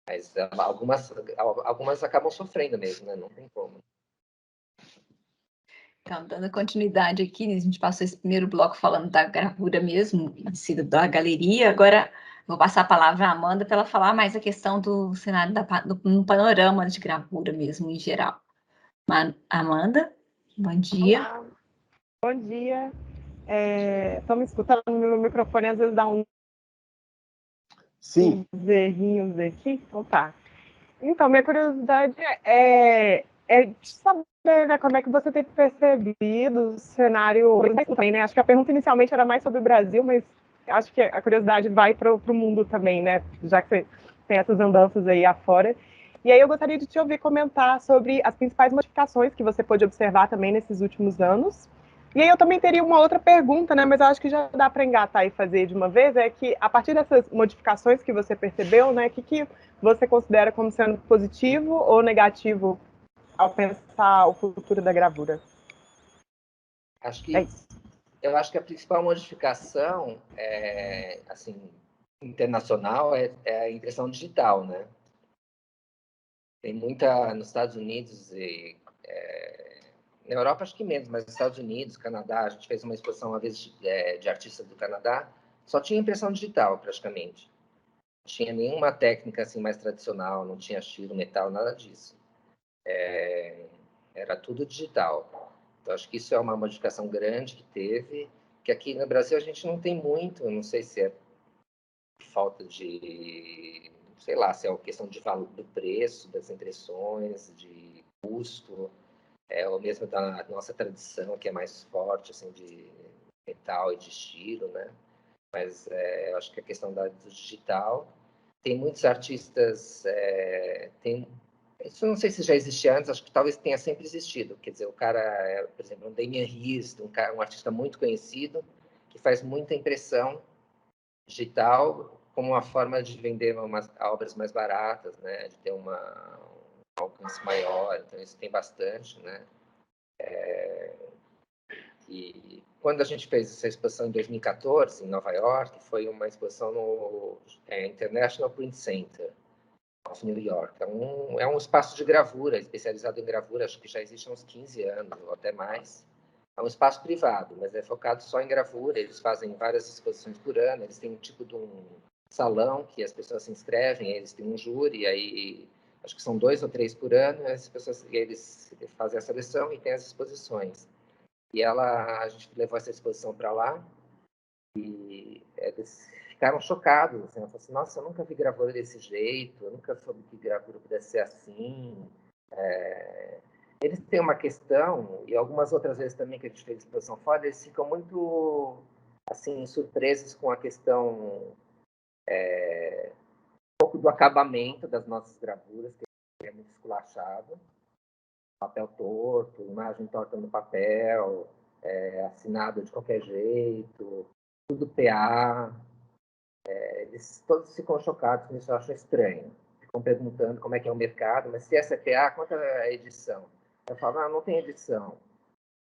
Mas algumas acabam sofrendo mesmo, né? Não tem como. Então, dando continuidade aqui, a gente passou esse primeiro bloco falando da gravura mesmo, da galeria. Agora, vou passar a palavra à Amanda para ela falar mais a questão do cenário no panorama de gravura mesmo, em geral. Amanda, bom dia. Olá, bom dia. Estão me escutando? Meu microfone às vezes dá uns errinhos aqui. Então tá. Então, minha curiosidade é de saber, né, como é que você tem percebido o cenário também, né? Acho que a pergunta inicialmente era mais sobre o Brasil, mas acho que a curiosidade vai para o mundo também, né? Já que você tem essas andanças aí afora. E aí eu gostaria de te ouvir comentar sobre as principais modificações que você pôde observar também nesses últimos anos. E aí eu também teria uma outra pergunta, né? Mas eu acho que já dá para engatar e fazer de uma vez, é que a partir dessas modificações que você percebeu, né? O que você considera como sendo positivo ou negativo ao pensar o futuro da gravura? Eu acho que a principal modificação assim, internacional é a impressão digital, né? Tem muita nos Estados Unidos e na Europa acho que menos, mas nos Estados Unidos, Canadá, a gente fez uma exposição uma vez de artistas do Canadá, só tinha impressão digital praticamente. Não tinha nenhuma técnica assim mais tradicional, não tinha estilo, metal, nada disso. Era tudo digital. Então acho que isso é uma modificação grande que teve, que aqui no Brasil a gente não tem muito, não sei se é falta de sei lá, se é uma questão de valor do preço, das impressões, de custo, ou mesmo da nossa tradição, que é mais forte, assim, de metal e de estilo, né? Mas eu acho que a questão do digital, tem muitos artistas, isso eu não sei se já existia antes, acho que talvez tenha sempre existido. Quer dizer, o cara, por exemplo, um Damien Hirst, um artista muito conhecido, que faz muita impressão digital como uma forma de vender obras mais baratas, né? De ter um alcance maior. Então, isso tem bastante, né? E quando a gente fez essa exposição em 2014, em Nova York, foi uma exposição no International Print Center of New York. É um espaço de gravura, especializado em gravura, acho que já existe há uns 15 anos, ou até mais. É um espaço privado, mas é focado só em gravura. Eles fazem várias exposições por ano. Eles têm um tipo de um salão que as pessoas se inscrevem, eles têm um júri, aí acho que são 2 ou 3 por ano, eles fazem a seleção e tem as exposições. E a gente levou essa exposição para lá e eles ficaram chocados. Assim, falaram assim, nossa, eu nunca vi gravura desse jeito, eu nunca soube que gravura pudesse ser assim. Eles têm uma questão, e algumas outras vezes também que a gente fez exposição fora, eles ficam muito assim, surpresos com a questão um pouco do acabamento das nossas gravuras, que é muito esculachado. Papel torto, imagem torta no papel, assinado de qualquer jeito, tudo PA. Eles todos ficam chocados com isso, eu acho estranho. Ficam perguntando como é que é o mercado, mas se essa é PA, quanto é a edição? Eu falo, não tem edição.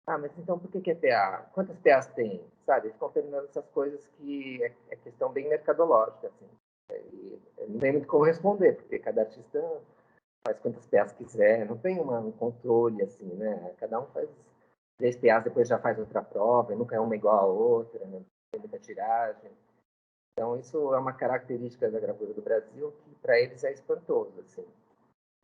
Mas então por que é PA? Quantas PAs tem? Sabe? Eles ficam perguntando essas coisas que é questão bem mercadológica, assim. E não tem muito como responder, porque cada artista faz quantas PAs quiser, não tem um controle, assim, né? Cada um faz 3 PAs, depois já faz outra prova, e nunca é uma igual a outra, não tem muita tiragem. Então, isso é uma característica da gravura do Brasil que, para eles, é espantoso, assim.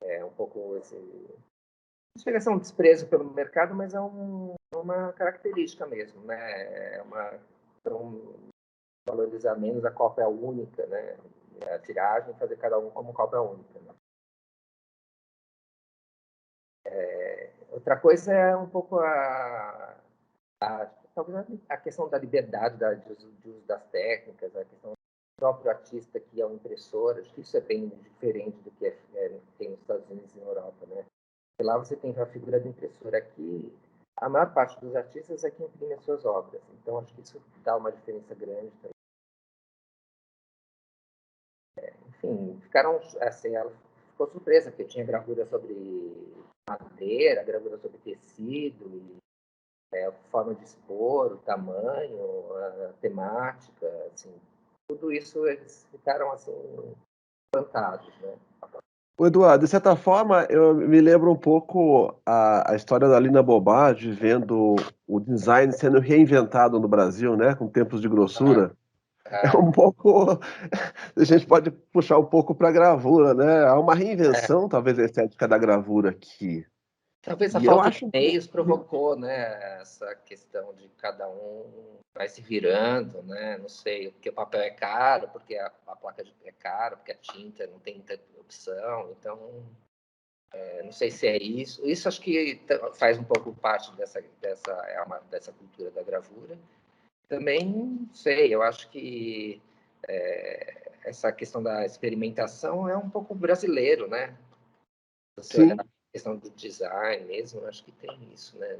É um pouco esse... Não chega a ser um desprezo pelo mercado, mas é uma característica mesmo, né? É uma... Então, valorizar menos a cópia única, né? A tiragem, fazer cada um como cópia única, né? Outra coisa é um pouco talvez a questão da liberdade de uso das técnicas, a questão do próprio artista que é um impressor. Acho que isso é bem diferente do que tem nos Estados Unidos e na Europa, né? Porque lá você tem a figura do impressor. Aqui, a maior parte dos artistas é que imprime as suas obras. Então, acho que isso dá uma diferença grande também. Enfim, ela ficou surpresa, porque tinha gravura sobre madeira, gravura sobre tecido, a forma de expor, o tamanho, a temática, assim, tudo isso eles ficaram assim encantados, né? O Eduardo, de certa forma, eu me lembro um pouco a história da Lina Bobardi, vendo o design sendo reinventado no Brasil, né, com tempos de grossura. É um pouco. A gente pode puxar um pouco para a gravura, né? Há uma reinvenção, talvez, da estética da gravura aqui. Talvez a E eu falta acho. de meios provocou, né, essa questão de cada um vai se virando, né? Não sei, porque o papel é caro, porque a placa é cara, porque a tinta não tem muita opção. Então, não sei se é isso. Isso acho que faz um pouco parte dessa cultura da gravura. Também, não sei, eu acho que essa questão da experimentação é um pouco brasileiro, né? Você olhar a questão do design mesmo, eu acho que tem isso, né?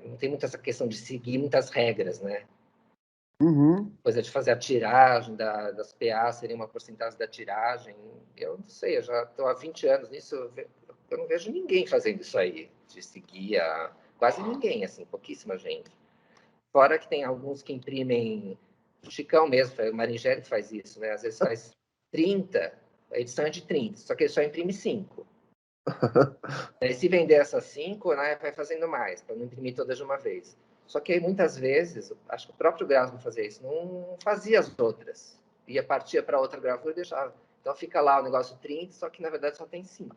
Não tem muito essa questão de seguir muitas regras, né? Uhum. Coisa de fazer a tiragem das PA seria uma porcentagem da tiragem. Eu não sei, eu já estou há 20 anos nisso, eu não vejo ninguém fazendo isso aí, de seguir quase ninguém, assim, pouquíssima gente. Fora que tem alguns que imprimem, o Chicão mesmo, o Maringeli que faz isso, né? Às vezes faz 30, a edição é de 30, só que ele só imprime 5. Aí, se vender essas 5, né, vai fazendo mais, para não imprimir todas de uma vez. Só que aí, muitas vezes, acho que o próprio Grasmo fazia isso, não fazia as outras. Partia para outra gravura e deixava. Então fica lá o negócio 30, só que na verdade só tem 5.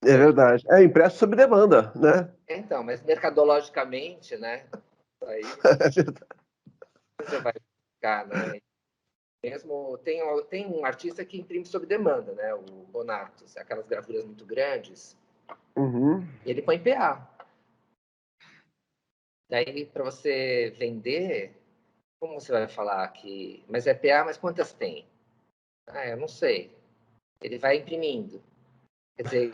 É verdade. É impresso sob demanda, né? Então, mas mercadologicamente, né? Aí É verdade. você vai ficar, né? Mesmo tem um artista que imprime sob demanda, né? O Bonatos, aquelas gravuras muito grandes. Uhum. E ele põe PA. Daí, para você vender, como você vai falar que... Mas é PA, mas quantas tem? Ah, eu não sei. Ele vai imprimindo. Quer dizer,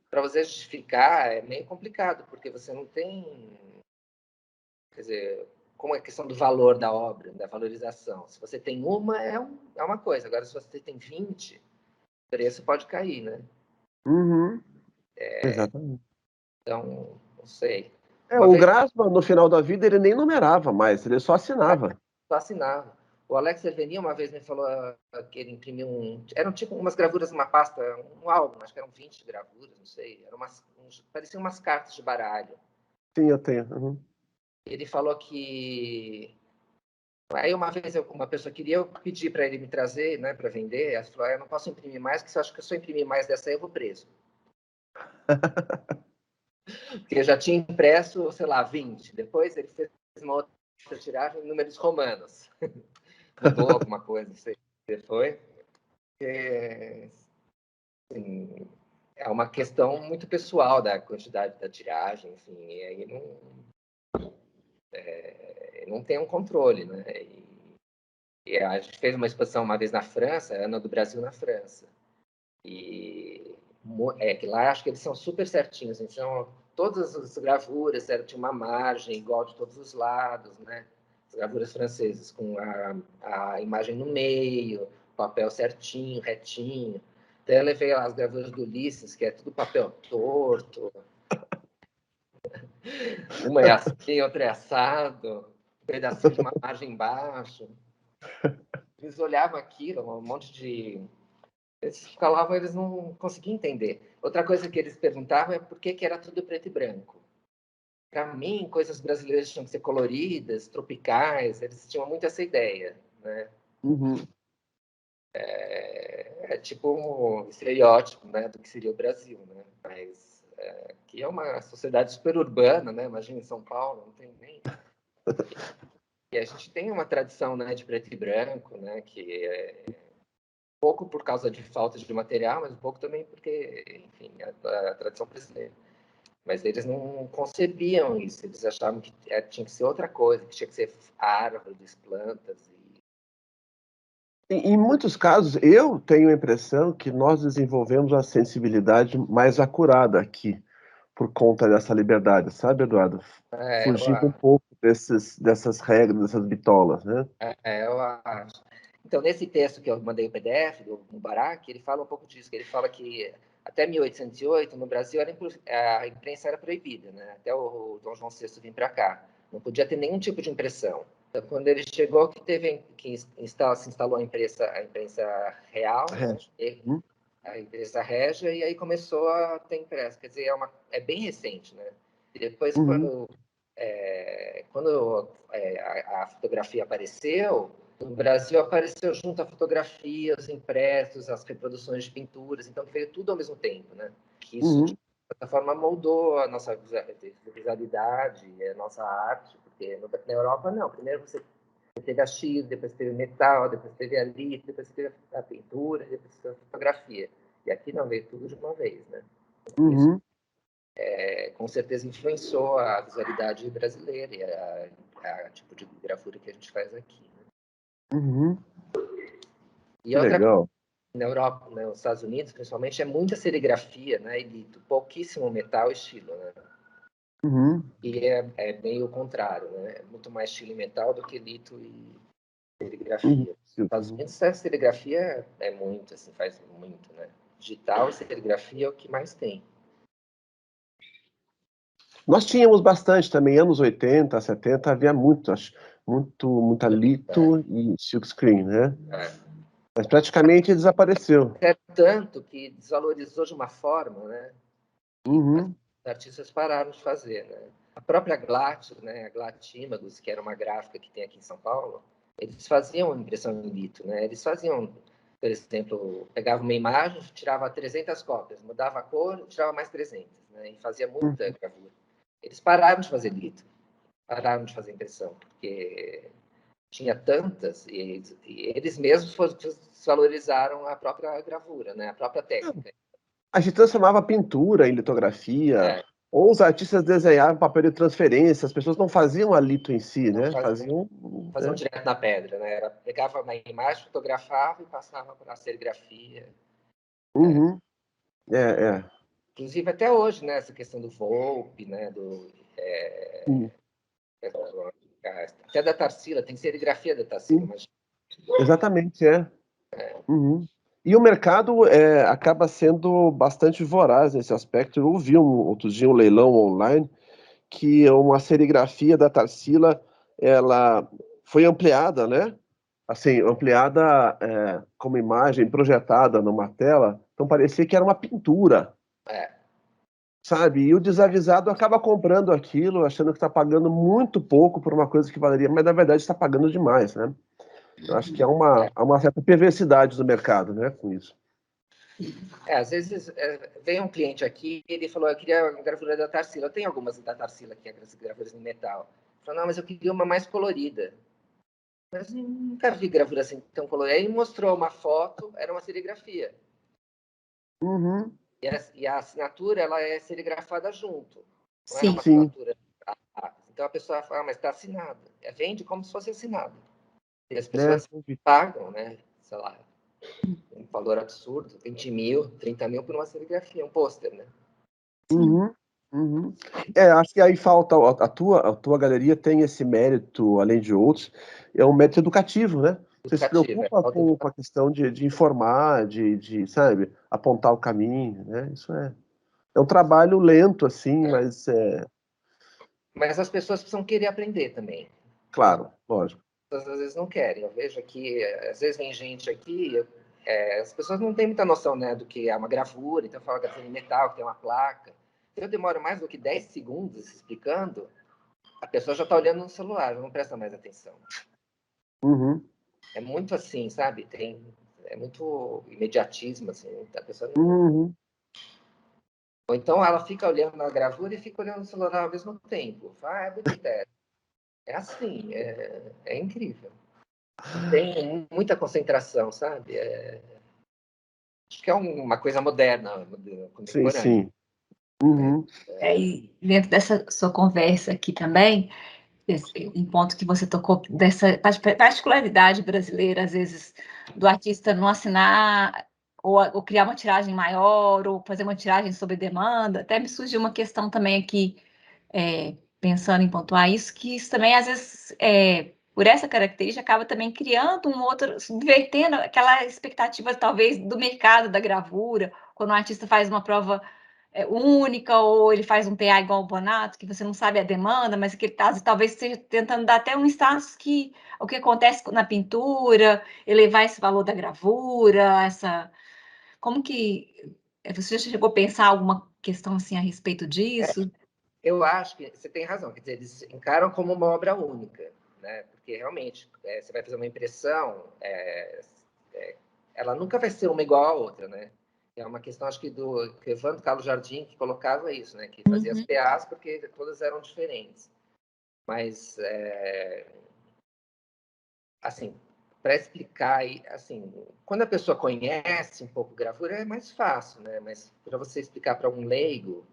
para você justificar é meio complicado, porque você não tem... Quer dizer, como é a questão do valor da obra, da valorização. Se você tem uma, é uma coisa. Agora, se você tem 20, o preço pode cair, né? Uhum. Exatamente. Então, não sei. É, Uma o vez Grassman, no final da vida, ele nem numerava mais, ele só assinava. eu assinava. O Alex Herveni uma vez me falou que ele imprimiu eram tipo umas gravuras numa pasta, um álbum, acho que eram 20 gravuras, não sei. Pareciam umas cartas de baralho. Sim, eu tenho. Uhum. Ele falou que... Aí uma vez uma pessoa queria eu pedir para ele me trazer, né, para vender. Ela falou: eu não posso imprimir mais, porque se eu acho que se eu imprimir mais dessa aí eu vou preso. Porque eu já tinha impresso, sei lá, 20. Depois ele fez uma outra tiragem em números romanos. Mudou alguma coisa, não sei o que foi. Assim, é uma questão muito pessoal da quantidade da tiragem, enfim, e aí não tem um controle, né? E a gente fez uma exposição uma vez na França, Ano do Brasil na França. E que lá acho que eles são super certinhos. Então, todas as gravuras tinha uma margem igual de todos os lados, né? As gravuras francesas, com a imagem no meio, papel certinho, retinho. Então, eu levei lá as gravuras do Ulisses, que é tudo papel torto. Uma é assim, outra é assado, um pedacinho de uma margem embaixo. Eles olhavam aquilo, um monte de... Eles falavam, eles não conseguiam entender. Outra coisa que eles perguntavam é por que era tudo preto e branco. Para mim, coisas brasileiras tinham que ser coloridas, tropicais, eles tinham muito essa ideia, né? Uhum. É tipo um estereótipo, né, do que seria o Brasil, né? Mas que é uma sociedade super urbana, né? Imagina em São Paulo, não tem nem... E a gente tem uma tradição, né, de preto e branco, né, que é pouco por causa de falta de material, mas um pouco também porque, enfim, a tradição brasileira. Mas eles não concebiam isso, eles achavam que tinha que ser outra coisa, que tinha que ser árvores, plantas. Em muitos casos, eu tenho a impressão que nós desenvolvemos uma sensibilidade mais acurada aqui, por conta dessa liberdade, sabe, Eduardo? Fugindo um pouco dessas regras, dessas bitolas, né? Eu acho. Então, nesse texto que eu mandei o PDF do Mubarak, ele fala um pouco disso, que ele fala que até 1808, no Brasil, a imprensa era proibida, né? Até o Dom João VI vir para cá. Não podia ter nenhum tipo de impressão. Então, quando ele chegou, se instalou a imprensa real, né? A imprensa régia, e aí começou a ter impressa. Quer dizer, é bem recente, né? E depois, quando a fotografia apareceu, no Brasil apareceu junto a fotografia, os impressos, as reproduções de pinturas, então veio tudo ao mesmo tempo, né? Que isso, de certa forma, moldou a nossa visualidade, a nossa arte, porque na Europa, não. Primeiro você teve a X, depois teve metal, depois teve a lito, depois teve a pintura, depois teve a fotografia. E aqui não, veio tudo de uma vez, né? Isso com certeza influenciou a visualidade brasileira e a tipo de gravura que a gente faz aqui. Né? E outra Legal. coisa, na Europa, nos Estados Unidos, principalmente, é muita serigrafia, né? E pouquíssimo metal e estilo, né? E é meio o contrário, né? É muito mais estilo e metal do que lito e serigrafia. Nos Estados Unidos, a serigrafia é muito, assim, faz muito, né? Digital e serigrafia é o que mais tem. Nós tínhamos bastante também, anos 80, 70, havia muita lito e silkscreen, né? Mas praticamente desapareceu. É tanto que desvalorizou de uma forma, né? Que os artistas pararam de fazer, né? A própria Glatt, né? A Glatt Imagus, que era uma gráfica que tem aqui em São Paulo, eles faziam impressão em lito, né? Eles faziam, por exemplo, pegava uma imagem, tirava 300 cópias, mudava a cor, tirava mais 300, né? E fazia muita gravura. Eles pararam de fazer lito, pararam de fazer impressão, porque tinha tantas, e eles mesmos valorizaram a própria gravura, né? A própria técnica. A gente transformava pintura em litografia, É. ou os artistas desenhavam papel de transferência, as pessoas não faziam a lito em si, né? Faziam né? direto na pedra, né? Pegava uma imagem, fotografava e passava para a serigrafia. Uhum. Inclusive até hoje, né? Essa questão do Volpe, né? Até da Tarsila, tem serigrafia da Tarsila, mas... Exatamente, Uhum. E o mercado acaba sendo bastante voraz nesse aspecto. Eu vi outro dia um leilão online que uma serigrafia da Tarsila, ela foi ampliada, né? Assim, ampliada como imagem projetada numa tela, então parecia que era uma pintura, sabe? E o desavisado acaba comprando aquilo, achando que está pagando muito pouco por uma coisa que valeria, mas na verdade está pagando demais, né? Eu acho que há uma certa perversidade do mercado, né, com isso. Às vezes vem um cliente aqui e ele falou, eu queria a gravura da Tarsila. Eu tenho algumas da Tarsila aqui, as gravuras em metal. Ele falou, não, mas eu queria uma mais colorida. Mas nunca vi gravura assim tão colorida. Aí ele mostrou uma foto, era uma serigrafia. Uhum. E a assinatura, ela é serigrafada junto. Não é Sim. uma assinatura. Então a pessoa fala, mas está assinada. Vende como se fosse assinada. E as pessoas pagam, né? Sei lá, um valor absurdo, 20 mil, 30 mil por uma serigrafia, um pôster, né? Uhum. Uhum. Acho que aí falta, a tua galeria tem esse mérito, além de outros, é um mérito educativo, né? Você se preocupa com a questão de informar, sabe, apontar o caminho, né? Isso é um trabalho lento, assim, mas Mas as pessoas precisam querer aprender também. claro, lógico. As pessoas às vezes não querem. Eu vejo aqui, às vezes vem gente aqui, as pessoas não têm muita noção, né, do que é uma gravura, então fala gravura em metal, que tem uma placa. Se eu demoro mais do que 10 segundos explicando, a pessoa já está olhando no celular, não presta mais atenção. Uhum. É muito assim, sabe? É muito imediatismo, assim. A pessoa não... Uhum. Ou então ela fica olhando na gravura e fica olhando no celular ao mesmo tempo. É bonita. É assim, é incrível. Tem muita concentração, sabe? Acho que é uma coisa moderna, contemporânea. Sim. Uhum. E dentro dessa sua conversa aqui também, um ponto que você tocou dessa particularidade brasileira, às vezes, do artista não assinar ou criar uma tiragem maior ou fazer uma tiragem sob demanda. Até me surgiu uma questão também aqui, pensando em pontuar isso, que isso também, às vezes, por essa característica, acaba também criando um outro, invertendo aquela expectativa, talvez, do mercado da gravura, quando o artista faz uma prova única, ou ele faz um PA igual ao Bonato, que você não sabe a demanda, mas que ele talvez esteja tentando dar até um status que o que acontece na pintura, elevar esse valor da gravura, como que você já chegou a pensar alguma questão assim a respeito disso? Eu acho que você tem razão, quer dizer, eles encaram como uma obra única, né? Porque realmente você vai fazer uma impressão, ela nunca vai ser uma igual à outra, né? É uma questão, acho que do Evandro Carlos Jardim que colocava isso, né? Que fazia as PAs porque todas eram diferentes. Mas, assim, para explicar, assim, quando a pessoa conhece um pouco gravura é mais fácil, né? Mas para você explicar para um leigo,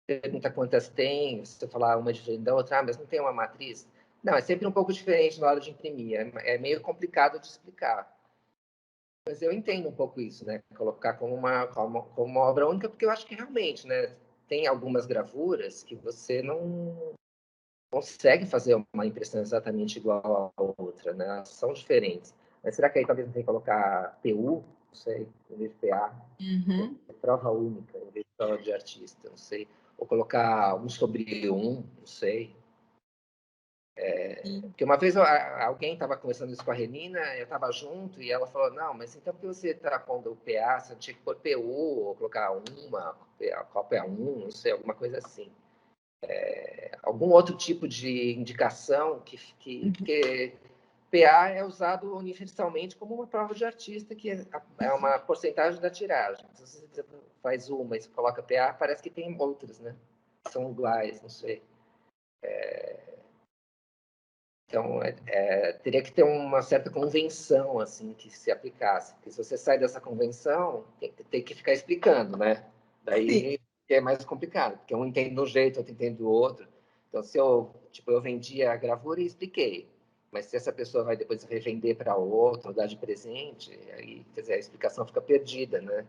pergunta quantas tem, você falar uma diferente da outra, mas não tem uma matriz? Não, é sempre um pouco diferente na hora de imprimir, é meio complicado de explicar. Mas eu entendo um pouco isso, né? Colocar como uma obra única, porque eu acho que realmente, né? Tem algumas gravuras que você não consegue fazer uma impressão exatamente igual à outra, né? Elas são diferentes. Mas será que aí talvez não tem que colocar PU, não sei, em vez de PA? Prova única, em vez de prova de artista, não sei. Ou colocar 1/1, não sei. Porque uma vez alguém estava conversando isso com a Renina, eu estava junto, e ela falou, não, mas então por que você está pondo o PA, você tinha que pôr PU, ou colocar qual PA1, não sei, alguma coisa assim. Algum outro tipo de indicação, porque PA é usado universalmente como uma prova de artista, que é uma porcentagem da tiragem. Se você faz uma e coloca PA, parece que tem outras, né? São iguais, não sei. Então, teria que ter uma certa convenção, assim, que se aplicasse. Porque se você sai dessa convenção, tem que ficar explicando, né? Daí é mais complicado, porque um entende de um jeito, outro entende do outro. Então, se eu vendi a gravura e expliquei, mas se essa pessoa vai depois revender para outro, ou dar de presente, aí, quer dizer, a explicação fica perdida, né?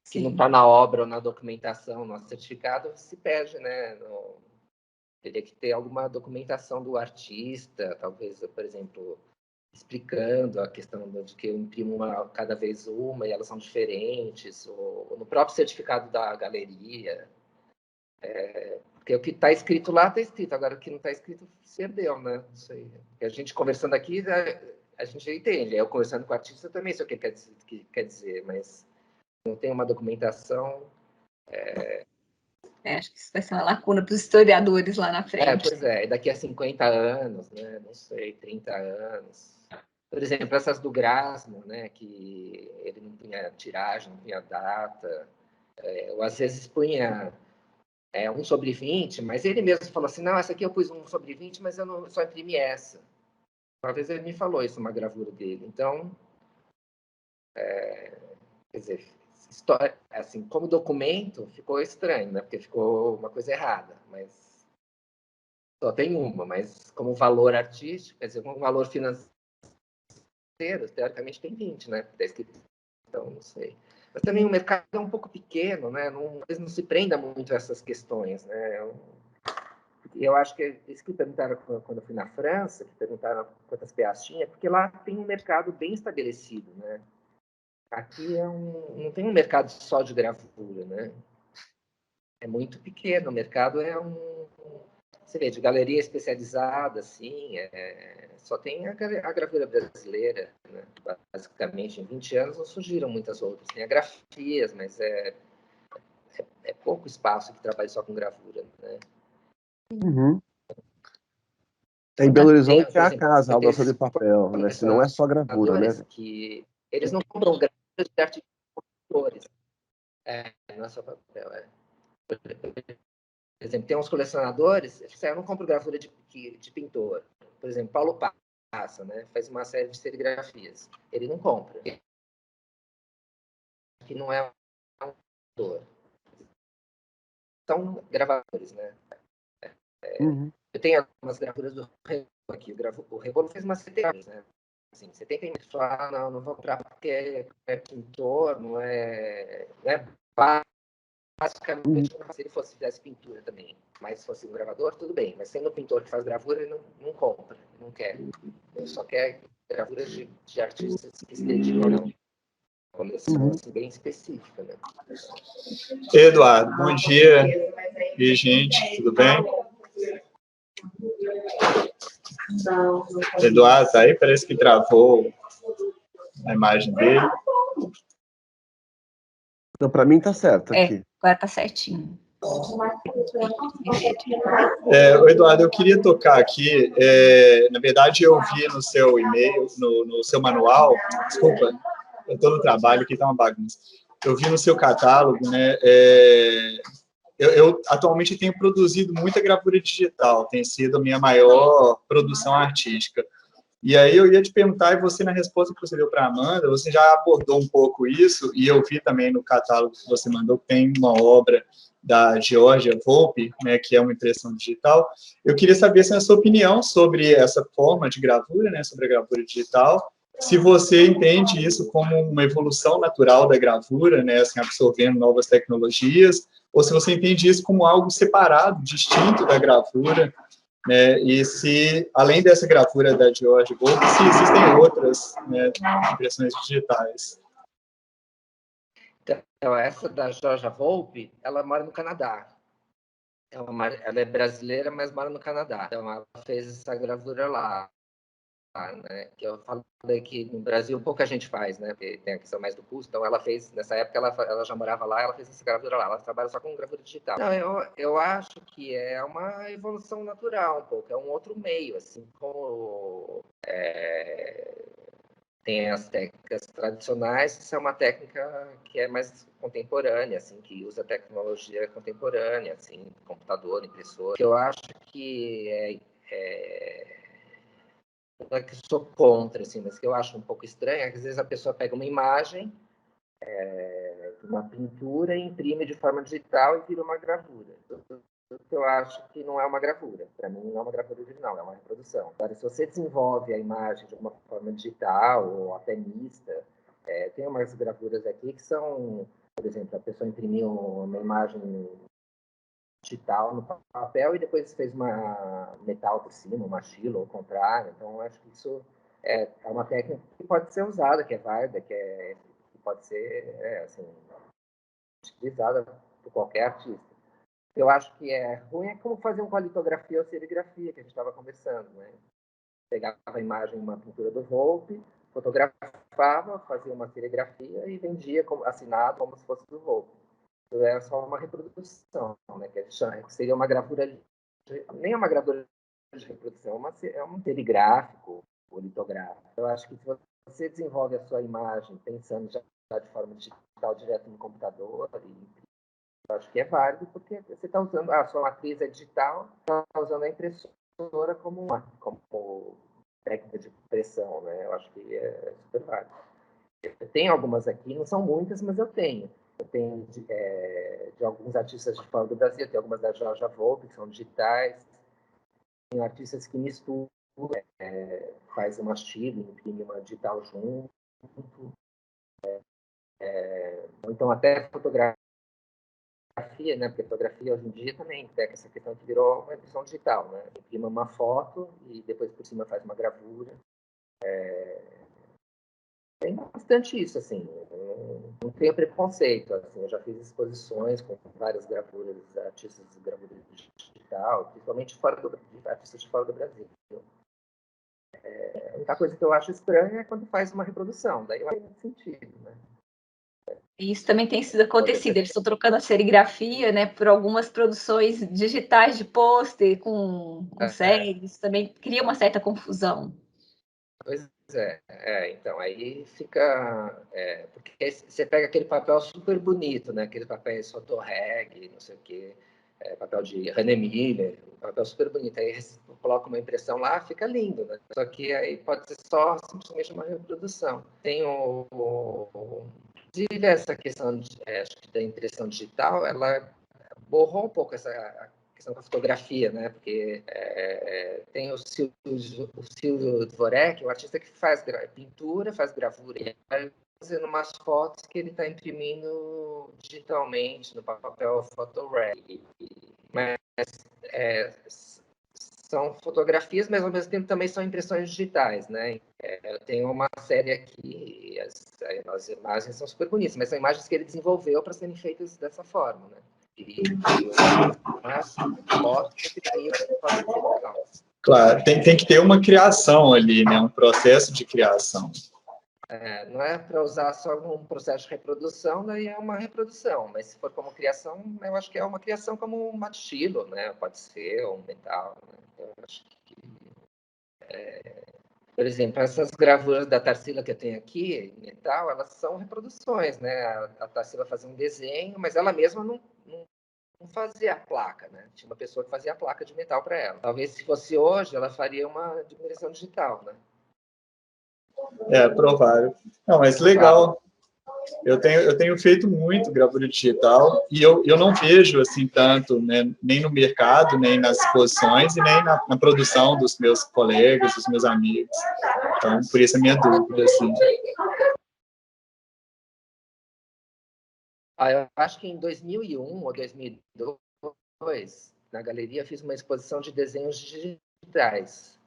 Se não está na obra ou na documentação, no certificado, se perde, né? Teria que ter alguma documentação do artista, talvez, por exemplo, explicando a questão de que eu imprimo cada vez uma e elas são diferentes, ou no próprio certificado da galeria. Porque o que está escrito lá está escrito, agora o que não está escrito se perdeu, né? Isso aí. A gente conversando aqui, a gente entende. Eu conversando com o artista também sei o que quer dizer, mas não tem uma documentação. Acho que isso vai ser uma lacuna para os historiadores lá na frente. Pois é, daqui a 50 anos, né? Não sei, 30 anos. Por exemplo, essas do Grassmann, né? Que ele não tinha tiragem, não tinha data. Ou às vezes punha 1/20, mas ele mesmo falou assim, não, essa aqui eu pus 1/20, mas eu não, só imprimi essa. Uma vez ele me falou isso, uma gravura dele. Então, quer dizer, história, assim, como documento, ficou estranho, né? Porque ficou uma coisa errada, mas só tem uma, mas como valor artístico, quer dizer, como valor financeiro, teoricamente tem 20, né? Está escrito, então, não sei. Mas também o mercado é um pouco pequeno, né? Eles não se prendam muito a essas questões, né? Eu acho que é isso que perguntaram quando eu fui na França, que perguntaram quantas PAs tinha, porque lá tem um mercado bem estabelecido, né? Aqui não tem um mercado só de gravura, né? É muito pequeno, o mercado você vê, de galeria especializada, assim, só tem a gravura brasileira, né? Basicamente, em 20 anos não surgiram muitas outras. Tem a grafias, mas é pouco espaço que trabalha só com gravura, né? Uhum. Em Belo Horizonte é a casa, a Aldação de Papel, né? Se não é só gravura, né? Que eles não compram gravuras de artistas compositores. Não é só papel, Por exemplo, tem uns colecionadores, eu não compro gravura de pintor. Por exemplo, Paulo Passa, né? Faz uma série de serigrafias. Ele não compra. Que não é um pintor. São gravadores, né? Uhum. Eu tenho algumas gravuras do Rebolo aqui. O Rebolo fez umas 70 anos, né? Assim, você tem que falar, não vou comprar porque é pintor, não é basicamente, se ele fizesse pintura também, mas se fosse um gravador, tudo bem. Mas sendo um pintor que faz gravura, ele não compra, não quer. Ele só quer gravuras de artistas que se dedicam a uma coleção assim, bem específica, né? Eduardo, bom dia. E gente, tudo bem? Eduardo, tá aí? Parece que travou a imagem dele. Então, para mim tá certo aqui. Agora tá certinho. Eduardo, eu queria tocar aqui, na verdade eu vi no seu e-mail, no seu manual, desculpa, eu estou no trabalho, aqui tá uma bagunça, eu vi no seu catálogo, né, eu atualmente tenho produzido muita gravura digital, tem sido a minha maior produção artística. E aí eu ia te perguntar, e você, na resposta que você deu para a Amanda, você já abordou um pouco isso, e eu vi também no catálogo que você mandou, que tem uma obra da Georgia Volpe, né, que é uma impressão digital. Eu queria saber se a sua opinião sobre essa forma de gravura, né, sobre a gravura digital, se você entende isso como uma evolução natural da gravura, né, assim, absorvendo novas tecnologias, ou se você entende isso como algo separado, distinto da gravura, né, e se, além dessa gravura da George Volpe, se existem outras, né, impressões digitais. Então, essa da Georgia Volpe, ela mora no Canadá. Ela é brasileira, mas mora no Canadá. Então, ela fez essa gravura lá, né? Que eu falei que no Brasil pouca gente faz, né? Porque tem a questão mais do custo. Então, ela fez, nessa época, ela já morava lá, ela fez essa gravura lá. Ela trabalha só com gravura digital. Não, eu acho que é uma evolução natural um pouco. É um outro meio, assim, como tem as técnicas tradicionais, essa é uma técnica que é mais contemporânea, assim, que usa tecnologia contemporânea, assim, computador, impressora. Eu acho que não é que sou contra, assim, mas que eu acho um pouco estranho, é que às vezes a pessoa pega uma imagem, uma pintura, e imprime de forma digital e vira uma gravura. Eu acho que não é uma gravura. Para mim, não é uma gravura original, é uma reprodução. Agora, se você desenvolve a imagem de uma forma digital ou até mista, tem umas gravuras aqui que são, por exemplo, a pessoa imprimiu uma imagem digital no papel e depois fez uma metal por cima, uma argila, ou o contrário. Então, eu acho que isso é uma técnica que pode ser usada, que é válida, que pode ser assim, utilizada por qualquer artista. Eu acho que é ruim é como fazer com a litografia ou serigrafia, que a gente estava conversando, né? Pegava a imagem, uma pintura do Volpe, fotografava, fazia uma serigrafia e vendia assinado como se fosse do Volpe. Isso é só uma reprodução, né? Que seria uma gravura, nem é uma gravura de reprodução, é um serigráfico ou litográfico. Eu acho que se você desenvolve a sua imagem pensando já de forma digital direto no computador, eu acho que é válido, porque você está usando a sua matriz digital, está usando a impressora como técnica de impressão, né? Eu acho que é super válido. Eu tenho algumas aqui, não são muitas, mas eu tenho. Eu tenho de alguns artistas de fora do Brasil, tenho algumas da Georgia Volpe, que são digitais. Tenho artistas que misturam, faz uma estilo, imprime uma digital junto. Então, até fotografia, né? Porque fotografia hoje em dia também tem essa questão que virou uma impressão digital, né? Imprima uma foto e depois por cima faz uma gravura. Tem bastante isso, assim. Não tenho preconceito, assim. Eu já fiz exposições com várias gravuras, artistas de gravura digital, principalmente artistas de fora do Brasil. A única coisa que eu acho estranha é quando faz uma reprodução. Daí eu acho sentido, né? Isso também tem sido acontecido. Eles estão trocando a serigrafia, né, por algumas produções digitais de pôster com séries. Isso também cria uma certa confusão. Pois então, aí fica... porque você pega aquele papel super bonito, né? Aquele papel Sotorreg, não sei o quê, papel de René Miller, papel super bonito. Aí coloca uma impressão lá, fica lindo, né? Só que aí pode ser só simplesmente uma reprodução. Tem inclusive, essa questão acho que da impressão digital, ela borrou um pouco essa questão da fotografia, né? Porque tem o Silvio Dvorek, o artista que faz pintura, faz gravura, e vai fazendo umas fotos que ele está imprimindo digitalmente no papel Photoreg. Mas são fotografias, mas ao mesmo tempo também são impressões digitais, né? Eu tenho uma série aqui, as imagens são super bonitas, mas são imagens que ele desenvolveu para serem feitas dessa forma, né? Claro, tem que ter uma criação ali, né? Um processo de criação. Não é para usar só um processo de reprodução, daí é uma reprodução, mas se for como criação, eu acho que é uma criação como um matilo, né? Pode ser, ou um metal, né? Eu acho que... por exemplo, essas gravuras da Tarsila que eu tenho aqui, em metal, elas são reproduções, né? A Tarsila fazia um desenho, mas ela mesma não fazia a placa, né? Tinha uma pessoa que fazia a placa de metal para ela. Talvez se fosse hoje, ela faria uma impressão digital, né? Provável. Não, mas legal. Eu tenho feito muito gravura digital e eu não vejo assim tanto, né, nem no mercado, nem nas exposições e nem na produção dos meus colegas, dos meus amigos. Então, por isso a minha dúvida, assim. Eu acho que em 2001 ou 2002, na galeria, fiz uma exposição de desenhos digitais.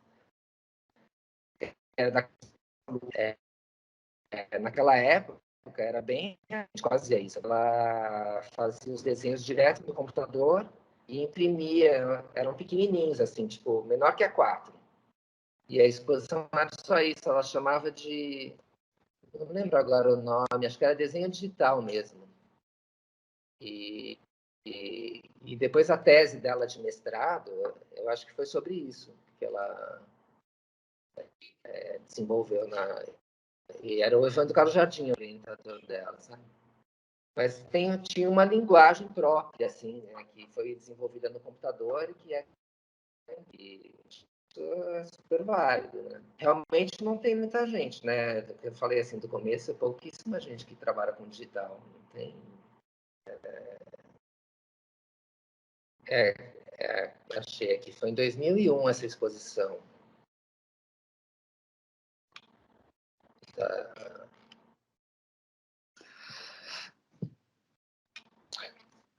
Naquela época, era bem... A gente fazia isso. Ela fazia os desenhos direto no computador e imprimia. Eram pequenininhos, assim, tipo, menor que A4. E a exposição não era só isso, ela chamava de... Eu não lembro agora o nome, acho que era desenho digital mesmo. E depois a tese dela de mestrado, eu acho que foi sobre isso, que ela desenvolveu e era o Evandro Carlos Jardim, o orientador dela, sabe? Mas tinha uma linguagem própria, assim, né, que foi desenvolvida no computador e que isso é super válido, né? Realmente não tem muita gente, né? Eu falei assim do começo, é pouquíssima gente que trabalha com digital. Não tem. Achei aqui, foi em 2001 essa exposição. Tá.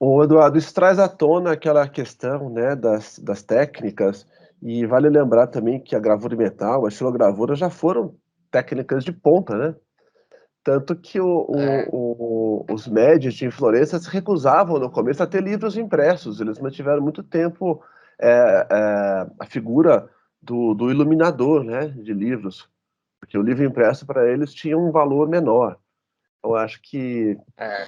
Ô, Eduardo, isso traz à tona aquela questão, né, das técnicas, e vale lembrar também que a gravura em metal, a estilogravura já foram técnicas de ponta, né? Tanto que os médios de Florença se recusavam no começo a ter livros impressos, eles mantiveram muito tempo a figura do iluminador, né, de livros, porque o livro impresso para eles tinha um valor menor. Eu acho que É,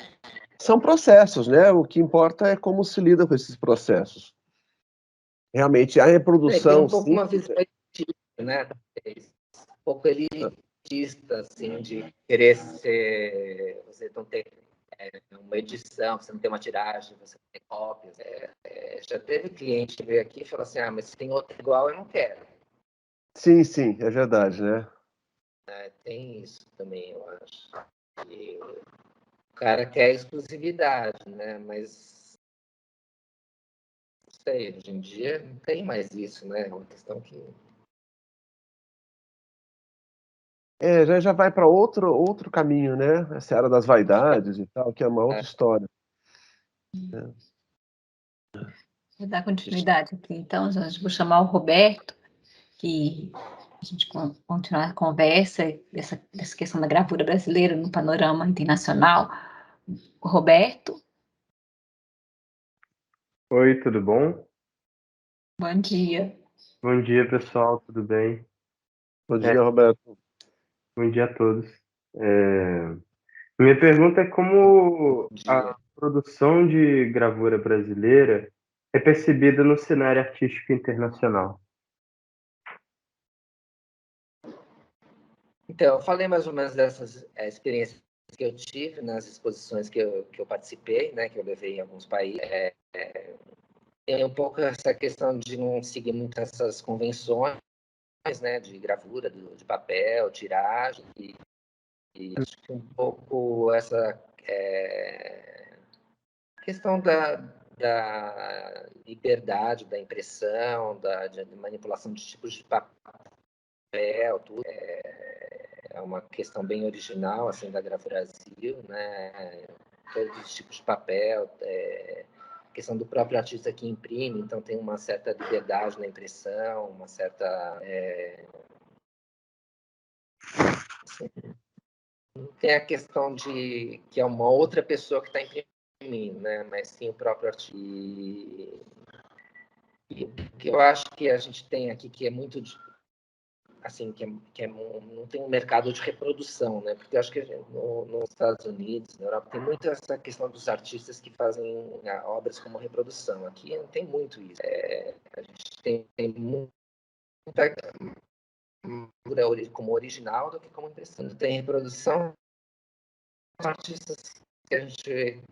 são processos, né? O que importa é como se lida com esses processos. Realmente, a tem reprodução, um pouco sim. uma visão elitista, né? Talvez. Um pouco elitista, assim, de querer ser... Você não ter uma edição, você não tem uma tiragem, você não tem cópias. Já teve cliente que veio aqui e falou assim, mas se tem outro igual, eu não quero. Sim, sim, é verdade, né? Tem isso também, eu acho. E o cara quer exclusividade, né? Mas, não sei, hoje em dia não tem mais isso, né? É uma questão que... Já vai para outro caminho, né? Essa era das vaidades e tal, que é uma outra história. Vou dar continuidade aqui, então, gente. Vou chamar o Roberto, que a gente continuar a conversa dessa questão da gravura brasileira no panorama internacional. O Roberto, Oi, tudo bom? bom dia. Bom dia, pessoal, tudo bem? Bom dia, Roberto. Bom dia a todos. Minha pergunta é como a produção de gravura brasileira é percebida no cenário artístico internacional. Então, eu falei mais ou menos dessas experiências que eu tive nas exposições que eu participei, né, que eu levei em alguns países. Tem um pouco essa questão de não seguir muito essas convenções, né, de gravura, de papel, tiragem, e acho que um pouco essa questão da liberdade da impressão, de manipulação de tipos de papel, tudo. É uma questão bem original assim da Gravura Brasil, né? Todos os tipos de papel, questão do próprio artista que imprime, então tem uma certa liberdade na impressão, uma certa assim, não tem a questão de que é uma outra pessoa que está imprimindo, né? Mas sim o próprio artista. E o que eu acho que a gente tem aqui que é muito assim, não tem um mercado de reprodução, né? Porque eu acho que nos Estados Unidos, na Europa, tem muito essa questão dos artistas que fazem obras como reprodução. Aqui não tem muito isso. A gente tem muita como original do que como impressão. Quando tem reprodução, os artistas que a gente vê,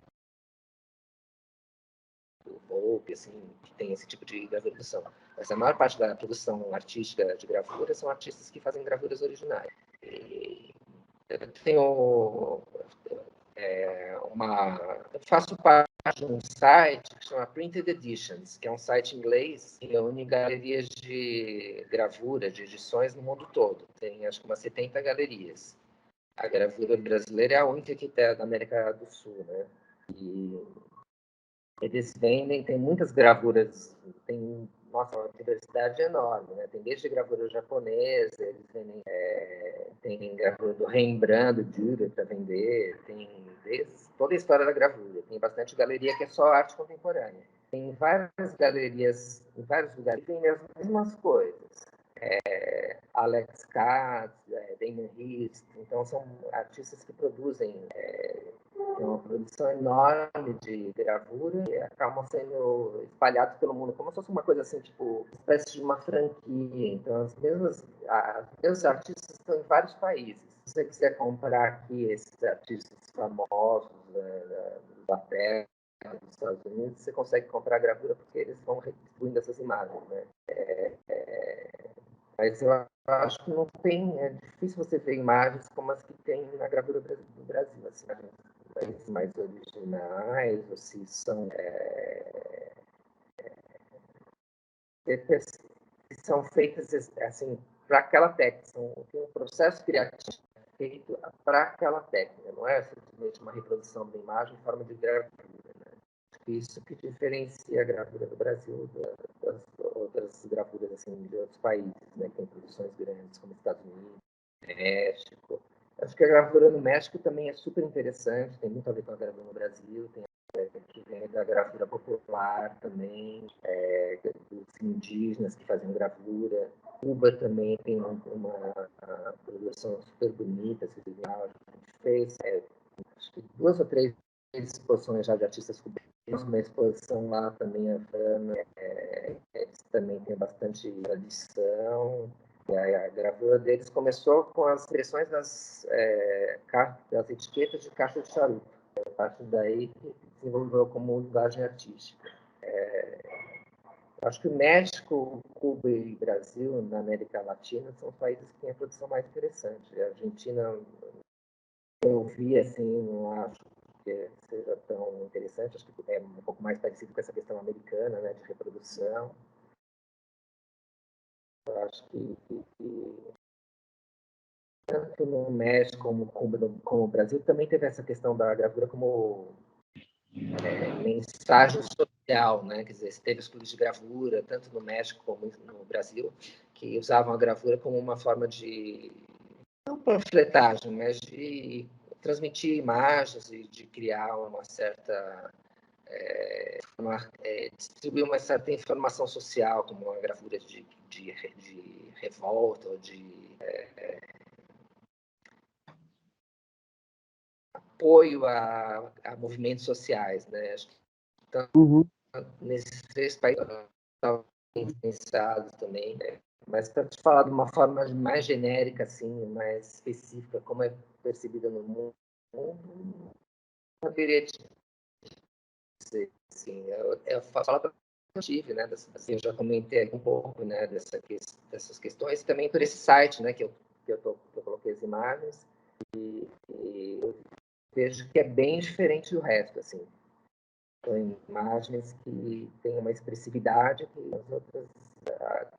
Volpe, assim, que tem esse tipo de gravuração. Mas a maior parte da produção artística de gravura são artistas que fazem gravuras originais. E eu tenho eu faço parte de um site que chama Printed Editions, que é um site inglês que reúne galerias de gravura, de edições no mundo todo. Tem acho que umas 70 galerias. A gravura brasileira é a única que está da América do Sul, né? E eles vendem, tem muitas gravuras, tem, nossa, uma diversidade enorme, né? Tem desde gravura japonesa, eles vendem, tem gravura do Rembrandt, do Dürer para vender, tem desde toda a história da gravura. Tem bastante galeria que é só arte contemporânea. Tem várias galerias em vários lugares que vendem as mesmas coisas. Alex Katz, Damon Hirst, então são artistas que produzem uma produção enorme de gravura e acabam sendo espalhados pelo mundo como se fosse uma coisa assim, tipo, uma espécie de uma franquia. Então, os mesmos artistas estão em vários países. Se você quiser comprar aqui esses artistas famosos da terra, dos Estados Unidos, você consegue comprar a gravura porque eles vão redistribuindo essas imagens, né? Mas eu acho que não tem, é difícil você ver imagens como as que tem na gravura do Brasil, assim, mais originais, ou se são que são feitas assim para aquela técnica, tem um processo criativo feito para aquela técnica, não é simplesmente uma reprodução da imagem em forma de gravura. Né? Isso que diferencia a gravura do Brasil das outras gravuras assim, de outros países, né? Que tem produções grandes, como Estados Unidos, México. Acho que a gravura no México também é super interessante, tem muito a ver com a gravura no Brasil, tem que vem da gravura popular também, dos indígenas que faziam gravura. Cuba também tem uma produção super bonita, a gente fez acho que 2 ou 3 exposições já de artistas cubanos, uma exposição lá também, eles também têm bastante tradição. A gravura deles começou com as impressões das etiquetas de caixa de charuto. A partir daí que desenvolveu como linguagem artística. Acho que México, Cuba e Brasil, na América Latina, são os países que têm a produção mais interessante. A Argentina, eu vi assim, não acho que seja tão interessante, acho que é um pouco mais parecido com essa questão americana, né, de reprodução. Eu acho que tanto no México como Cuba, como o Brasil, também teve essa questão da gravura como mensagem social, né? Quer dizer, teve os clubes de gravura, tanto no México como no Brasil, que usavam a gravura como uma forma de, não panfletagem, mas de transmitir imagens e de criar uma certa... distribuir uma certa informação social, como uma gravura de revolta ou de apoio a movimentos sociais, né? Acho que nesses 3 países estavam influenciados também, né? Mas para te falar de uma forma mais genérica, assim, mais específica, como é percebida no mundo, não saberia dizer, assim, eu falo para eu tive, né? Assim, eu já comentei um pouco, né? Dessas questões, e também por esse site, né? Que eu coloquei as imagens e eu vejo que é bem diferente do resto, assim. São imagens que têm uma expressividade que as outras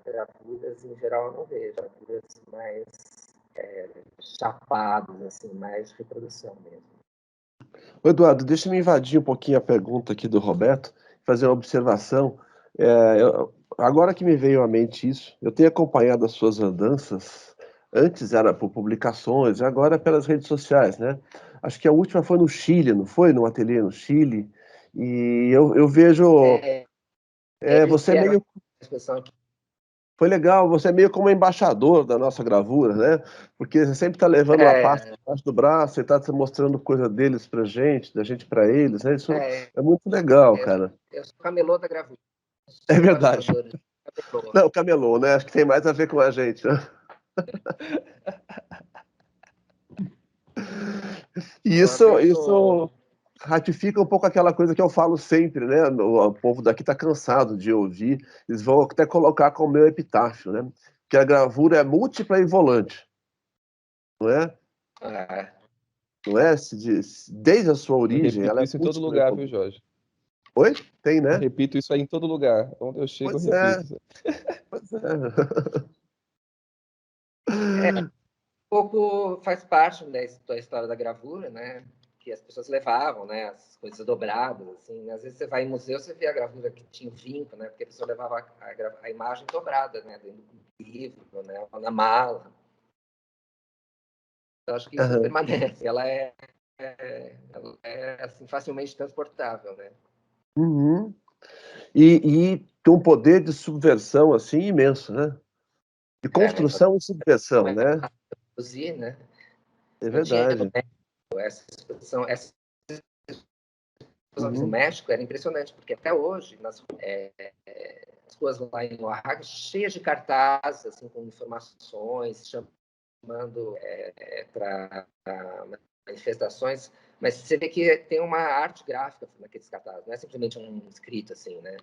gravuras, em geral, eu não vejo. Gravuras mais chapadas, assim, mais reprodução mesmo. Eduardo, deixa eu me invadir um pouquinho a pergunta aqui do Roberto, fazer uma observação. Agora que me veio à mente isso, eu tenho acompanhado as suas andanças, antes era por publicações, agora é pelas redes sociais, né? Acho que a última foi no Chile, não foi? Num ateliê no Chile. E eu vejo. Você meio. Foi legal, você é meio como embaixador da nossa gravura, né? Porque você sempre está levando uma pasta debaixo do braço e está mostrando coisa deles pra gente, da gente para eles, né? Isso é muito legal, cara. Eu sou camelô da gravura. É verdade. Camelô. Não, camelô, né? Acho que tem mais a ver com a gente, né? E isso ratifica um pouco aquela coisa que eu falo sempre, né? O povo daqui está cansado de ouvir. Eles vão até colocar como meu epitáfio, né? Que a gravura é múltipla e volante, não é? Não é? Desde a sua origem, ela é isso em todo múltipla e lugar, viu, volante. Jorge? Oi? Tem, Eu né? repito isso aí em todo lugar. Onde eu chego, Pois eu repito. Pois é. Um pouco faz parte da história da gravura, né? Que as pessoas levavam, né? As coisas dobradas, assim. Às vezes você vai em museu, você vê a gravura que tinha o vinco, né? Porque a pessoa levava a imagem dobrada, né? Dentro do livro, né? Ou na mala. Eu acho que isso permanece. Ela é assim, facilmente transportável, né? Uhum. E tem um poder de subversão assim imenso, né? De construção e subversão, né? Produzir, né? É verdade. Essa exposição no México era impressionante, porque até hoje, nas ruas lá em Oaxaca, cheias de cartazes, assim, com informações, chamando para manifestações, mas você vê que tem uma arte gráfica naqueles cartazes, não é simplesmente um escrito, assim, né?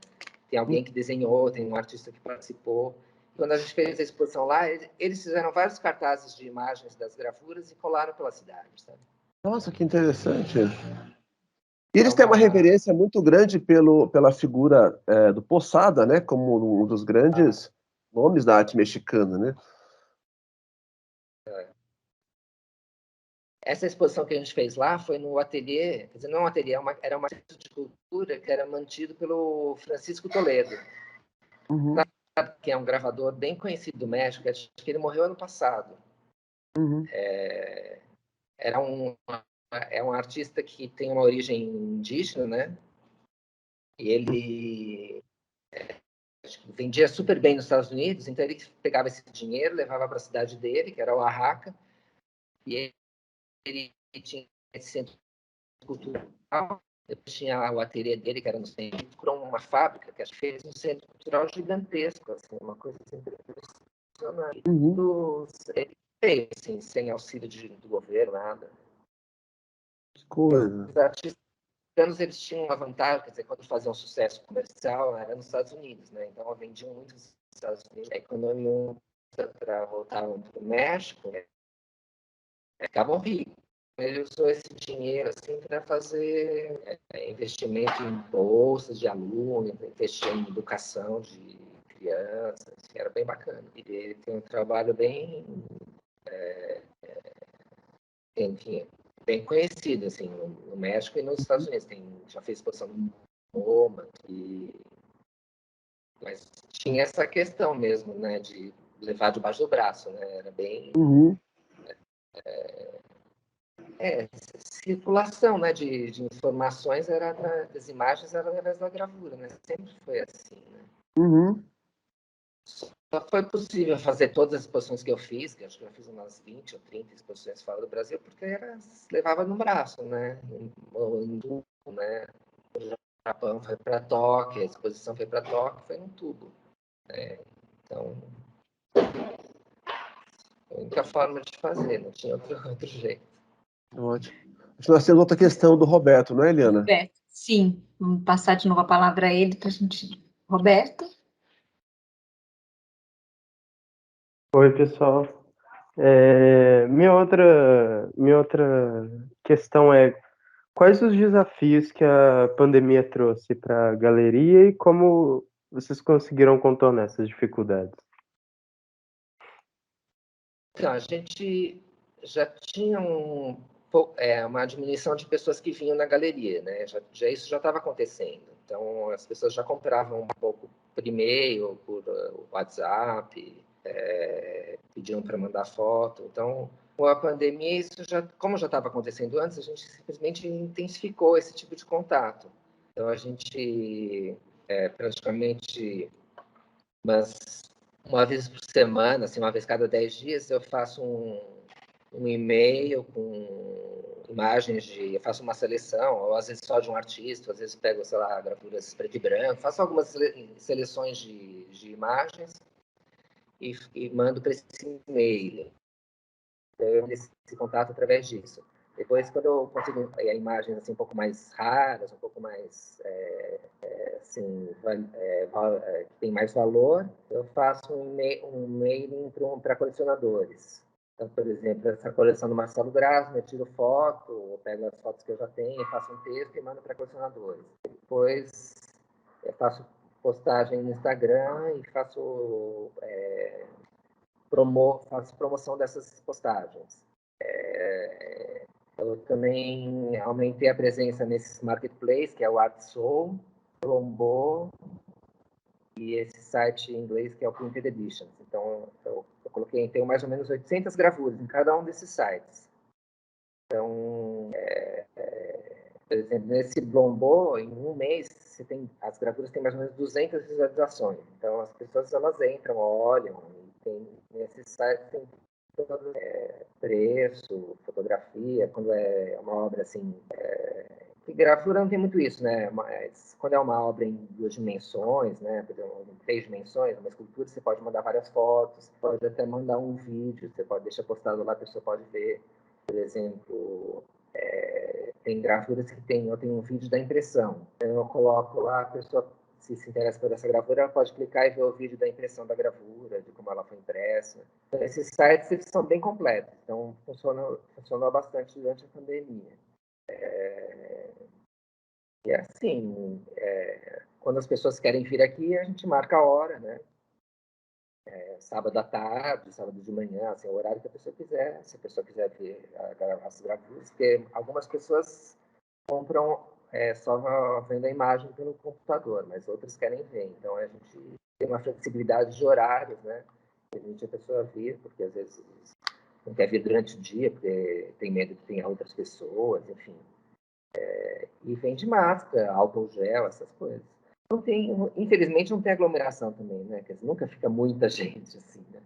Tem alguém que desenhou, tem um artista que participou, quando a gente fez a exposição lá, eles fizeram vários cartazes de imagens das gravuras e colaram pela cidade, sabe? Nossa, que interessante. E eles têm uma reverência muito grande pela figura do Posada, né? Como um dos grandes nomes da arte mexicana, né? Essa exposição que a gente fez lá foi no ateliê, quer dizer, não é um ateliê, era um instituto de cultura que era mantido pelo Francisco Toledo, Uhum, que é um gravador bem conhecido do México, acho que ele morreu ano passado. uhum, É um artista que tem uma origem indígena, né? E ele vendia super bem nos Estados Unidos, então ele pegava esse dinheiro, levava para a cidade dele, que era Oaxaca, e ele tinha esse centro cultural. Depois tinha o ateliê dele, que era no centro, comprou uma fábrica que fez um centro cultural gigantesco, assim, uma coisa assim, impressionante. uhum. Ele fez, assim, sem auxílio do governo, nada. Que coisa. Os artistas eles tinham uma vantagem, quer dizer, quando faziam sucesso comercial, era nos Estados Unidos, né? Então, vendiam muito nos Estados Unidos. A economia para voltar para o México, ficavam ricos. Ele usou esse dinheiro assim para fazer investimento em bolsas de aluno, investir em educação de crianças, assim, era bem bacana. E ele tem um trabalho bem, enfim, bem conhecido assim no México e nos Estados Unidos. Já fez exposição no MoMA, mas tinha essa questão mesmo, né, de levar debaixo do braço, né? Era bem circulação, né, de informações das imagens era através da gravura, né? Sempre foi assim, né? Uhum. Só foi possível fazer todas as exposições que eu fiz, que acho que eu fiz umas 20 ou 30 exposições fora do Brasil, porque levava no braço, né? Em tubo, né? O Japão foi para Tóquio, a exposição foi para Tóquio, foi num tubo, né? Então, a única forma de fazer, não tinha outro jeito. Ótimo. Acho que nós temos outra questão do Roberto, não é, Eliana? Roberto, sim. Vamos passar de novo a palavra a ele para a gente. Roberto? Oi, pessoal. Minha outra questão é quais os desafios que a pandemia trouxe para a galeria e como vocês conseguiram contornar essas dificuldades? Então, a gente já tinha uma diminuição de pessoas que vinham na galeria, né? Isso já estava acontecendo. Então, as pessoas já compravam um pouco por e-mail, por WhatsApp, pediam para mandar foto. Então, com a pandemia, como já estava acontecendo antes, a gente simplesmente intensificou esse tipo de contato. Então, a gente praticamente uma vez por semana, assim, uma vez cada 10 dias, eu faço um e-mail com imagens eu faço uma seleção, ou às vezes só de um artista, às vezes pego, sei lá, gravuras preto e branco, faço algumas seleções de imagens e mando para esse e-mail. Eu esse contato através disso. Depois, quando eu consigo imagens assim, um pouco mais raras, um pouco mais assim, que tem mais valor, eu faço um mailing para colecionadores. Então, por exemplo, essa coleção do Marcelo Grasman, eu tiro foto, eu pego as fotos que eu já tenho, faço um texto e mando para colecionadores. Depois, eu faço postagem no Instagram e faço promoção dessas postagens. Eu também aumentei a presença nesses marketplaces, que é o ArtSoul, Lombo e esse site em inglês que é o Printed Editions. Então, eu tenho mais ou menos 800 gravuras em cada um desses sites. Então, por exemplo, nesse Lombo, em um mês, as gravuras têm mais ou menos 200 visualizações. Então, as pessoas elas entram, olham, e nesse site tem todo preço, fotografia, quando é uma obra assim. Que gravura não tem muito isso, né? Mas quando é uma obra em 2 dimensões, né? Por exemplo, em 3 dimensões, uma escultura, você pode mandar várias fotos, pode até mandar um vídeo, você pode deixar postado lá, a pessoa pode ver. Por exemplo, tem gravuras que eu tenho um vídeo da impressão. Então, eu coloco lá, a pessoa se interessa por essa gravura, ela pode clicar e ver o vídeo da impressão da gravura, de como ela foi impressa. Então, esses sites eles são bem completos, então funcionou bastante durante a pandemia. E assim, quando as pessoas querem vir aqui, a gente marca a hora, né? Sábado à tarde, sábado de manhã, assim, o horário que a pessoa quiser, se a pessoa quiser ver as gravuras, porque algumas pessoas compram só vendo a imagem pelo computador, mas outras querem ver. Então, a gente tem uma flexibilidade de horários, né? Permite a pessoa vir, porque às vezes não quer vir durante o dia, porque tem medo que tenha outras pessoas, enfim. E vem de máscara, álcool gel, essas coisas. Não tem, infelizmente, não tem aglomeração também, né? Quer dizer, nunca fica muita gente, assim, né?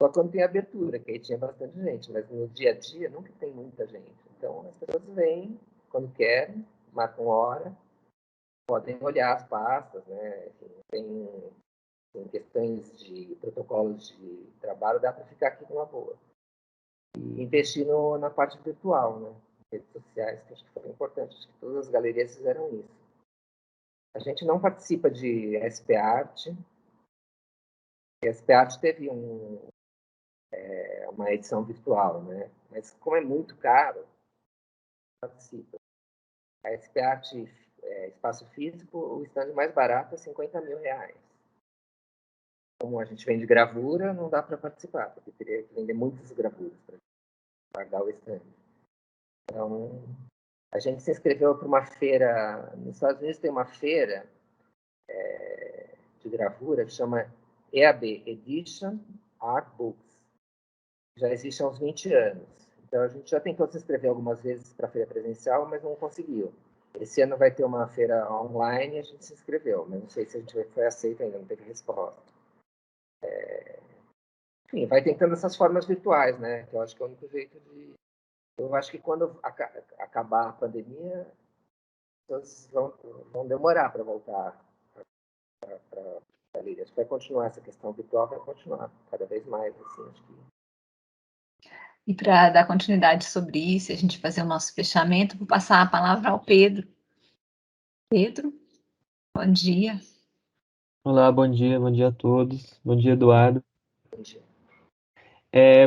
Só quando tem abertura, que aí tinha bastante gente, mas no dia a dia nunca tem muita gente. Então, as pessoas vêm quando querem, marcam hora, podem olhar as pastas, né? Enfim, tem questões de protocolos de trabalho, dá para ficar aqui numa boa. E investir na parte virtual, né? Redes sociais, que acho que foi importante. Acho que todas as galerias fizeram isso. A gente não participa de SP Art. A SP Art teve uma edição virtual, né? Mas como é muito caro, participa. A SP Art espaço físico, o stand mais barato é R$50 mil. Como a gente vende gravura, não dá para participar, porque teria que vender muitas gravuras para pagar o stand. Então, a gente se inscreveu para uma feira, nos Estados Unidos tem uma feira de gravura que chama EAB, Edition Art Books. Já existe há uns 20 anos. Então, a gente já tentou se inscrever algumas vezes para a feira presencial, mas não conseguiu. Esse ano vai ter uma feira online e a gente se inscreveu, mas não sei se a gente foi aceito ainda, não teve resposta. Enfim, vai tentando essas formas virtuais, né? Que eu acho que é o único jeito de... Eu acho que quando acabar a pandemia, as pessoas vão demorar para voltar para a galeria. Acho que vai continuar essa questão virtual, vai continuar cada vez mais, assim, acho que... E para dar continuidade sobre isso, a gente fazer o nosso fechamento, vou passar a palavra ao Pedro. Pedro, bom dia. Olá, bom dia a todos. Bom dia, Eduardo. Bom dia.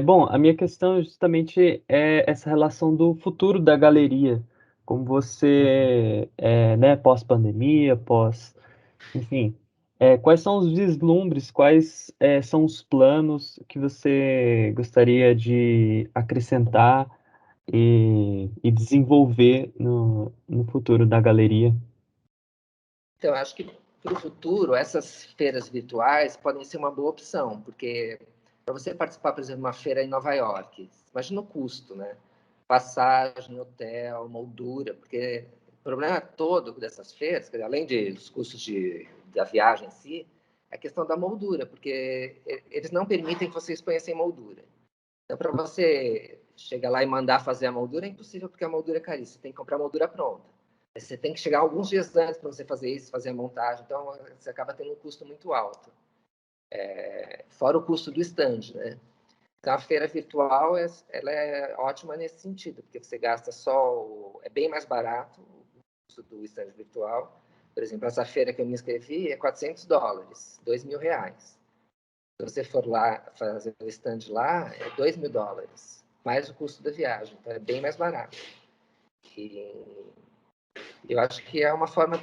Bom, a minha questão justamente é essa relação do futuro da galeria. Como você, né, pós-pandemia, enfim, quais são os vislumbres, quais são os planos que você gostaria de acrescentar e desenvolver no futuro da galeria? Então, acho que para o futuro, essas feiras virtuais podem ser uma boa opção, porque para você participar, por exemplo, de uma feira em Nova York, imagina o custo, né? Passagem, hotel, moldura, porque o problema todo dessas feiras, além dos custos da viagem em si, é a questão da moldura, porque eles não permitem que você exponha sem moldura. Então, para você chegar lá e mandar fazer a moldura, é impossível, porque a moldura é caríssima. Você tem que comprar a moldura pronta. Você tem que chegar alguns dias antes para você fazer isso, fazer a montagem. Então, você acaba tendo um custo muito alto. Fora o custo do stand, né? Então, a feira virtual ela é ótima nesse sentido, porque você gasta só... É bem mais barato o custo do stand virtual. Por exemplo, essa feira que eu me inscrevi é $400, R$2 mil. Se você for lá fazer o stand lá, é $2 mil, mais o custo da viagem. Então, é bem mais barato. E eu acho que é uma forma...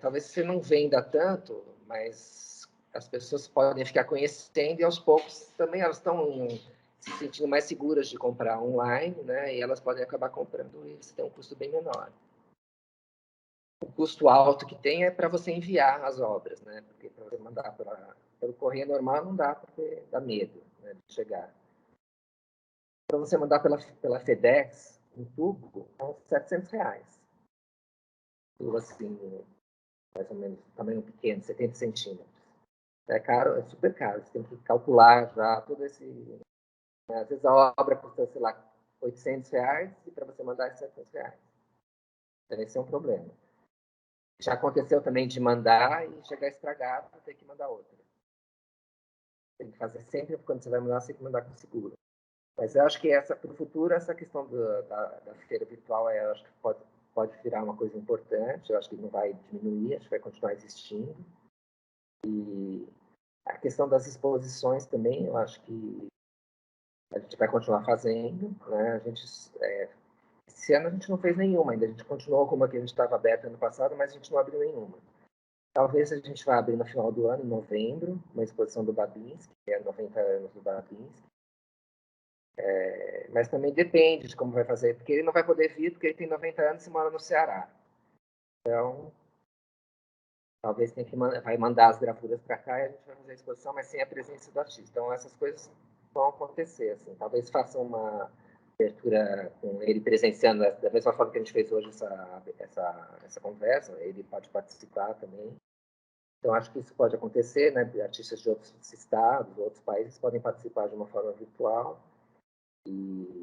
talvez você não venda tanto, mas as pessoas podem ficar conhecendo e, aos poucos, também elas estão se sentindo mais seguras de comprar online, né? E elas podem acabar comprando e você tem um custo bem menor. O custo alto que tem é para você enviar as obras, né? Porque para você mandar pelo correio normal não dá, porque dá medo, né, de chegar. Para você mandar pela FedEx, um tubo, é uns R$700. Tubo assim, mais ou menos, tamanho pequeno, 70 centímetros. É caro, é super caro. Você tem que calcular já todo esse... Né? Às vezes a obra custa, sei lá, R$800 e para você mandar é R$700. Então esse é um problema. Já aconteceu também de mandar e chegar estragado, ter que mandar outra. Tem que fazer sempre, quando você vai mandar, você tem que mandar com seguro. Mas eu acho que para o futuro, essa questão da feira virtual, eu acho que pode virar uma coisa importante, eu acho que não vai diminuir, acho que vai continuar existindo. E a questão das exposições também, eu acho que a gente vai continuar fazendo, né? Esse ano a gente não fez nenhuma ainda, a gente continuou como a que a gente estava aberta ano passado, mas a gente não abriu nenhuma. Talvez a gente vá abrir no final do ano, em novembro, uma exposição do Babinski, que é 90 anos do Babinski. Mas também depende de como vai fazer, porque ele não vai poder vir, porque ele tem 90 anos e mora no Ceará. Então, talvez vai mandar as gravuras para cá e a gente vai fazer a exposição, mas sem a presença do artista. Então, essas coisas vão acontecer. Assim. Talvez façam uma abertura com ele presenciando, da mesma forma que a gente fez hoje essa conversa, ele pode participar também. Então, acho que isso pode acontecer, né? Artistas de outros estados, outros países podem participar de uma forma virtual. E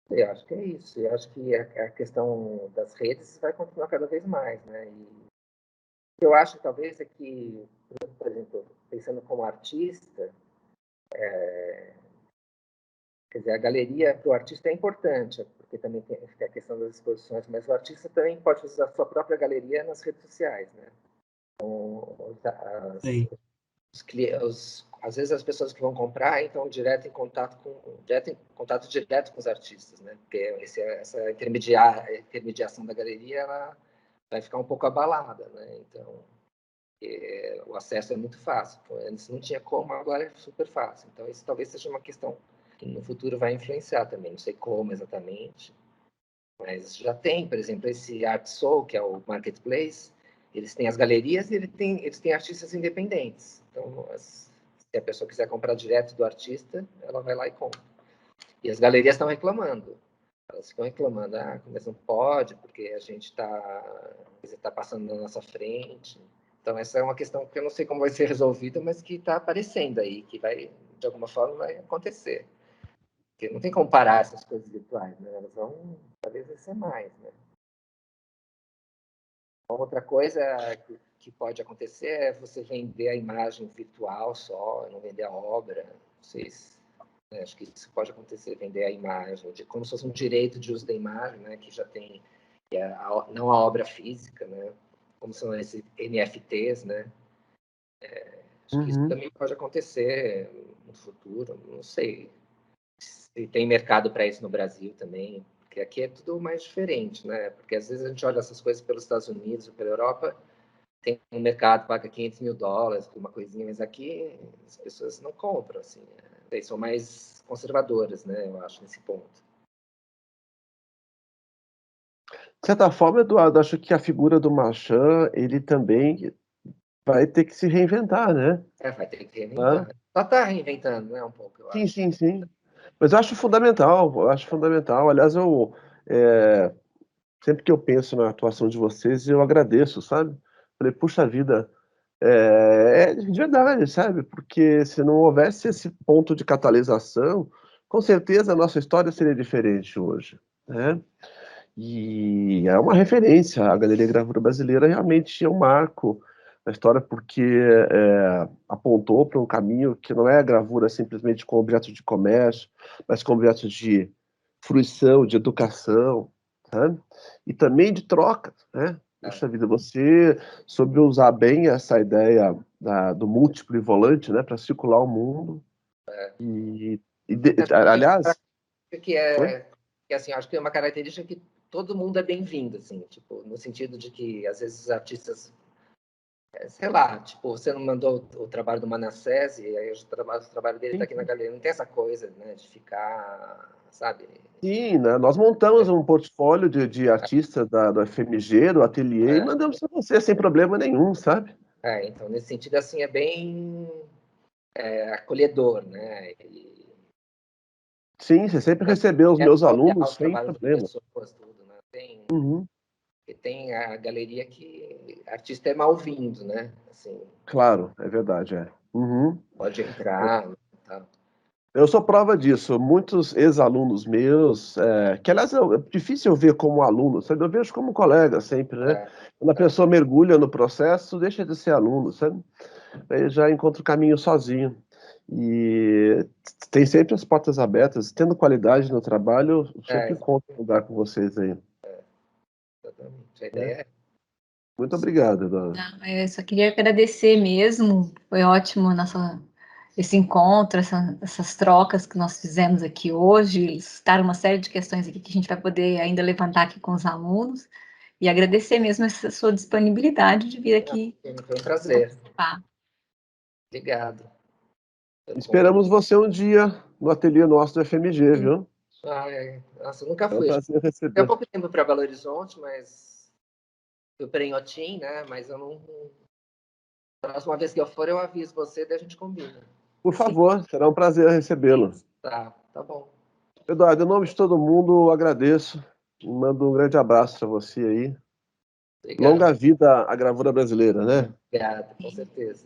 eu acho que é isso. Eu acho que a questão das redes vai continuar cada vez mais, né? E o que eu acho, talvez, é que, por exemplo, pensando como artista, quer dizer, a galeria para o artista é importante, porque também tem a questão das exposições, mas o artista também pode usar a sua própria galeria nas redes sociais, né? Então, às vezes as pessoas que vão comprar entram direto em contato com os artistas, né? Porque essa intermediação da galeria ela vai ficar um pouco abalada, né? Então o acesso é muito fácil. Antes não tinha como, agora é super fácil. Então isso talvez seja uma questão que no futuro vai influenciar também. Não sei como exatamente, mas já tem, por exemplo, esse ArtSoul, que é o marketplace. Eles têm as galerias e eles têm artistas independentes. Então, se a pessoa quiser comprar direto do artista, ela vai lá e compra. E as galerias estão reclamando. Elas ficam reclamando, mas não pode, porque a gente está passando na nossa frente. Então, essa é uma questão que eu não sei como vai ser resolvida, mas que está aparecendo aí, que vai, de alguma forma, vai acontecer. Porque não tem como parar essas coisas virtuais, né? Elas vão, talvez, ser mais, né? Outra coisa que pode acontecer é você vender a imagem virtual só, não vender a obra. Vocês, né, acho que isso pode acontecer, vender a imagem, como se fosse um direito de uso da imagem, né, que já tem, não a obra física, né, como são esses NFTs, né. Acho que isso também pode acontecer no futuro, não sei se tem mercado para isso no Brasil também. Porque aqui é tudo mais diferente, né? Porque às vezes a gente olha essas coisas pelos Estados Unidos ou pela Europa, tem um mercado, paga $500 mil por uma coisinha, mas aqui as pessoas não compram, assim. São mais conservadoras, né? Eu acho, nesse ponto. De certa forma, Eduardo, acho que a figura do Marchand, ele também vai ter que se reinventar, né? Vai ter que reinventar. Só está reinventando, né? Um pouco, eu acho. Sim. Mas eu acho fundamental, Aliás, sempre que eu penso na atuação de vocês, eu agradeço, sabe? Falei, puxa vida, de verdade, sabe? Porque se não houvesse esse ponto de catalisação, com certeza a nossa história seria diferente hoje, né? E é uma referência, a Galeria Gravura Brasileira realmente é um marco na história, porque apontou para um caminho que não é a gravura simplesmente como objeto de comércio, mas como objeto de fruição, de educação, sabe? E também de troca, né? Puxa vida, você soube usar bem essa ideia do múltiplo e volante, né, para circular o mundo. Aliás, que assim, acho que é uma característica que todo mundo é bem-vindo, assim, tipo, no sentido de que às vezes os artistas, sei lá, tipo, você não mandou o trabalho do Manassés e aí o trabalho dele está aqui na galeria, não tem essa coisa, né, de ficar, sabe? Sim, né? Nós montamos um portfólio de artistas do FMG, do Ateliê, e mandamos para você sem problema nenhum, sabe? Então, nesse sentido, assim, é bem acolhedor, né? Sim, você sempre recebeu os meus alunos sem problema. Tudo, né? Tem a galeria que artista é mal-vindo, né? Assim, claro, é verdade, Pode entrar. Tá. Eu sou prova disso. Muitos ex-alunos meus, que aliás é difícil eu ver como aluno, sabe? Eu vejo como colega sempre, né? Quando a pessoa mergulha no processo, deixa de ser aluno, sabe? Aí já encontra o caminho sozinho. E tem sempre as portas abertas, tendo qualidade no trabalho, eu sempre encontro um lugar com vocês aí. exatamente. A ideia é. Muito obrigado, Eduardo. Não, eu só queria agradecer mesmo, foi ótimo esse encontro, essas trocas que nós fizemos aqui hoje, citaram uma série de questões aqui que a gente vai poder ainda levantar aqui com os alunos, e agradecer mesmo essa sua disponibilidade de vir aqui Foi um prazer. participar. Obrigado. Esperamos você um dia no ateliê nosso do FMG, viu? Nossa, eu nunca É um fui. prazer Fiquei há receber. pouco tempo para Belo Horizonte, mas fui para Inhotim, né? Mas eu não. Próxima vez que eu for, eu aviso você, daí a gente combina. Por favor, será um prazer recebê-lo. Tá bom. Eduardo, em nome de todo mundo, agradeço. Mando um grande abraço para você aí. Obrigado. Longa vida à gravura brasileira, né? Obrigado, com certeza.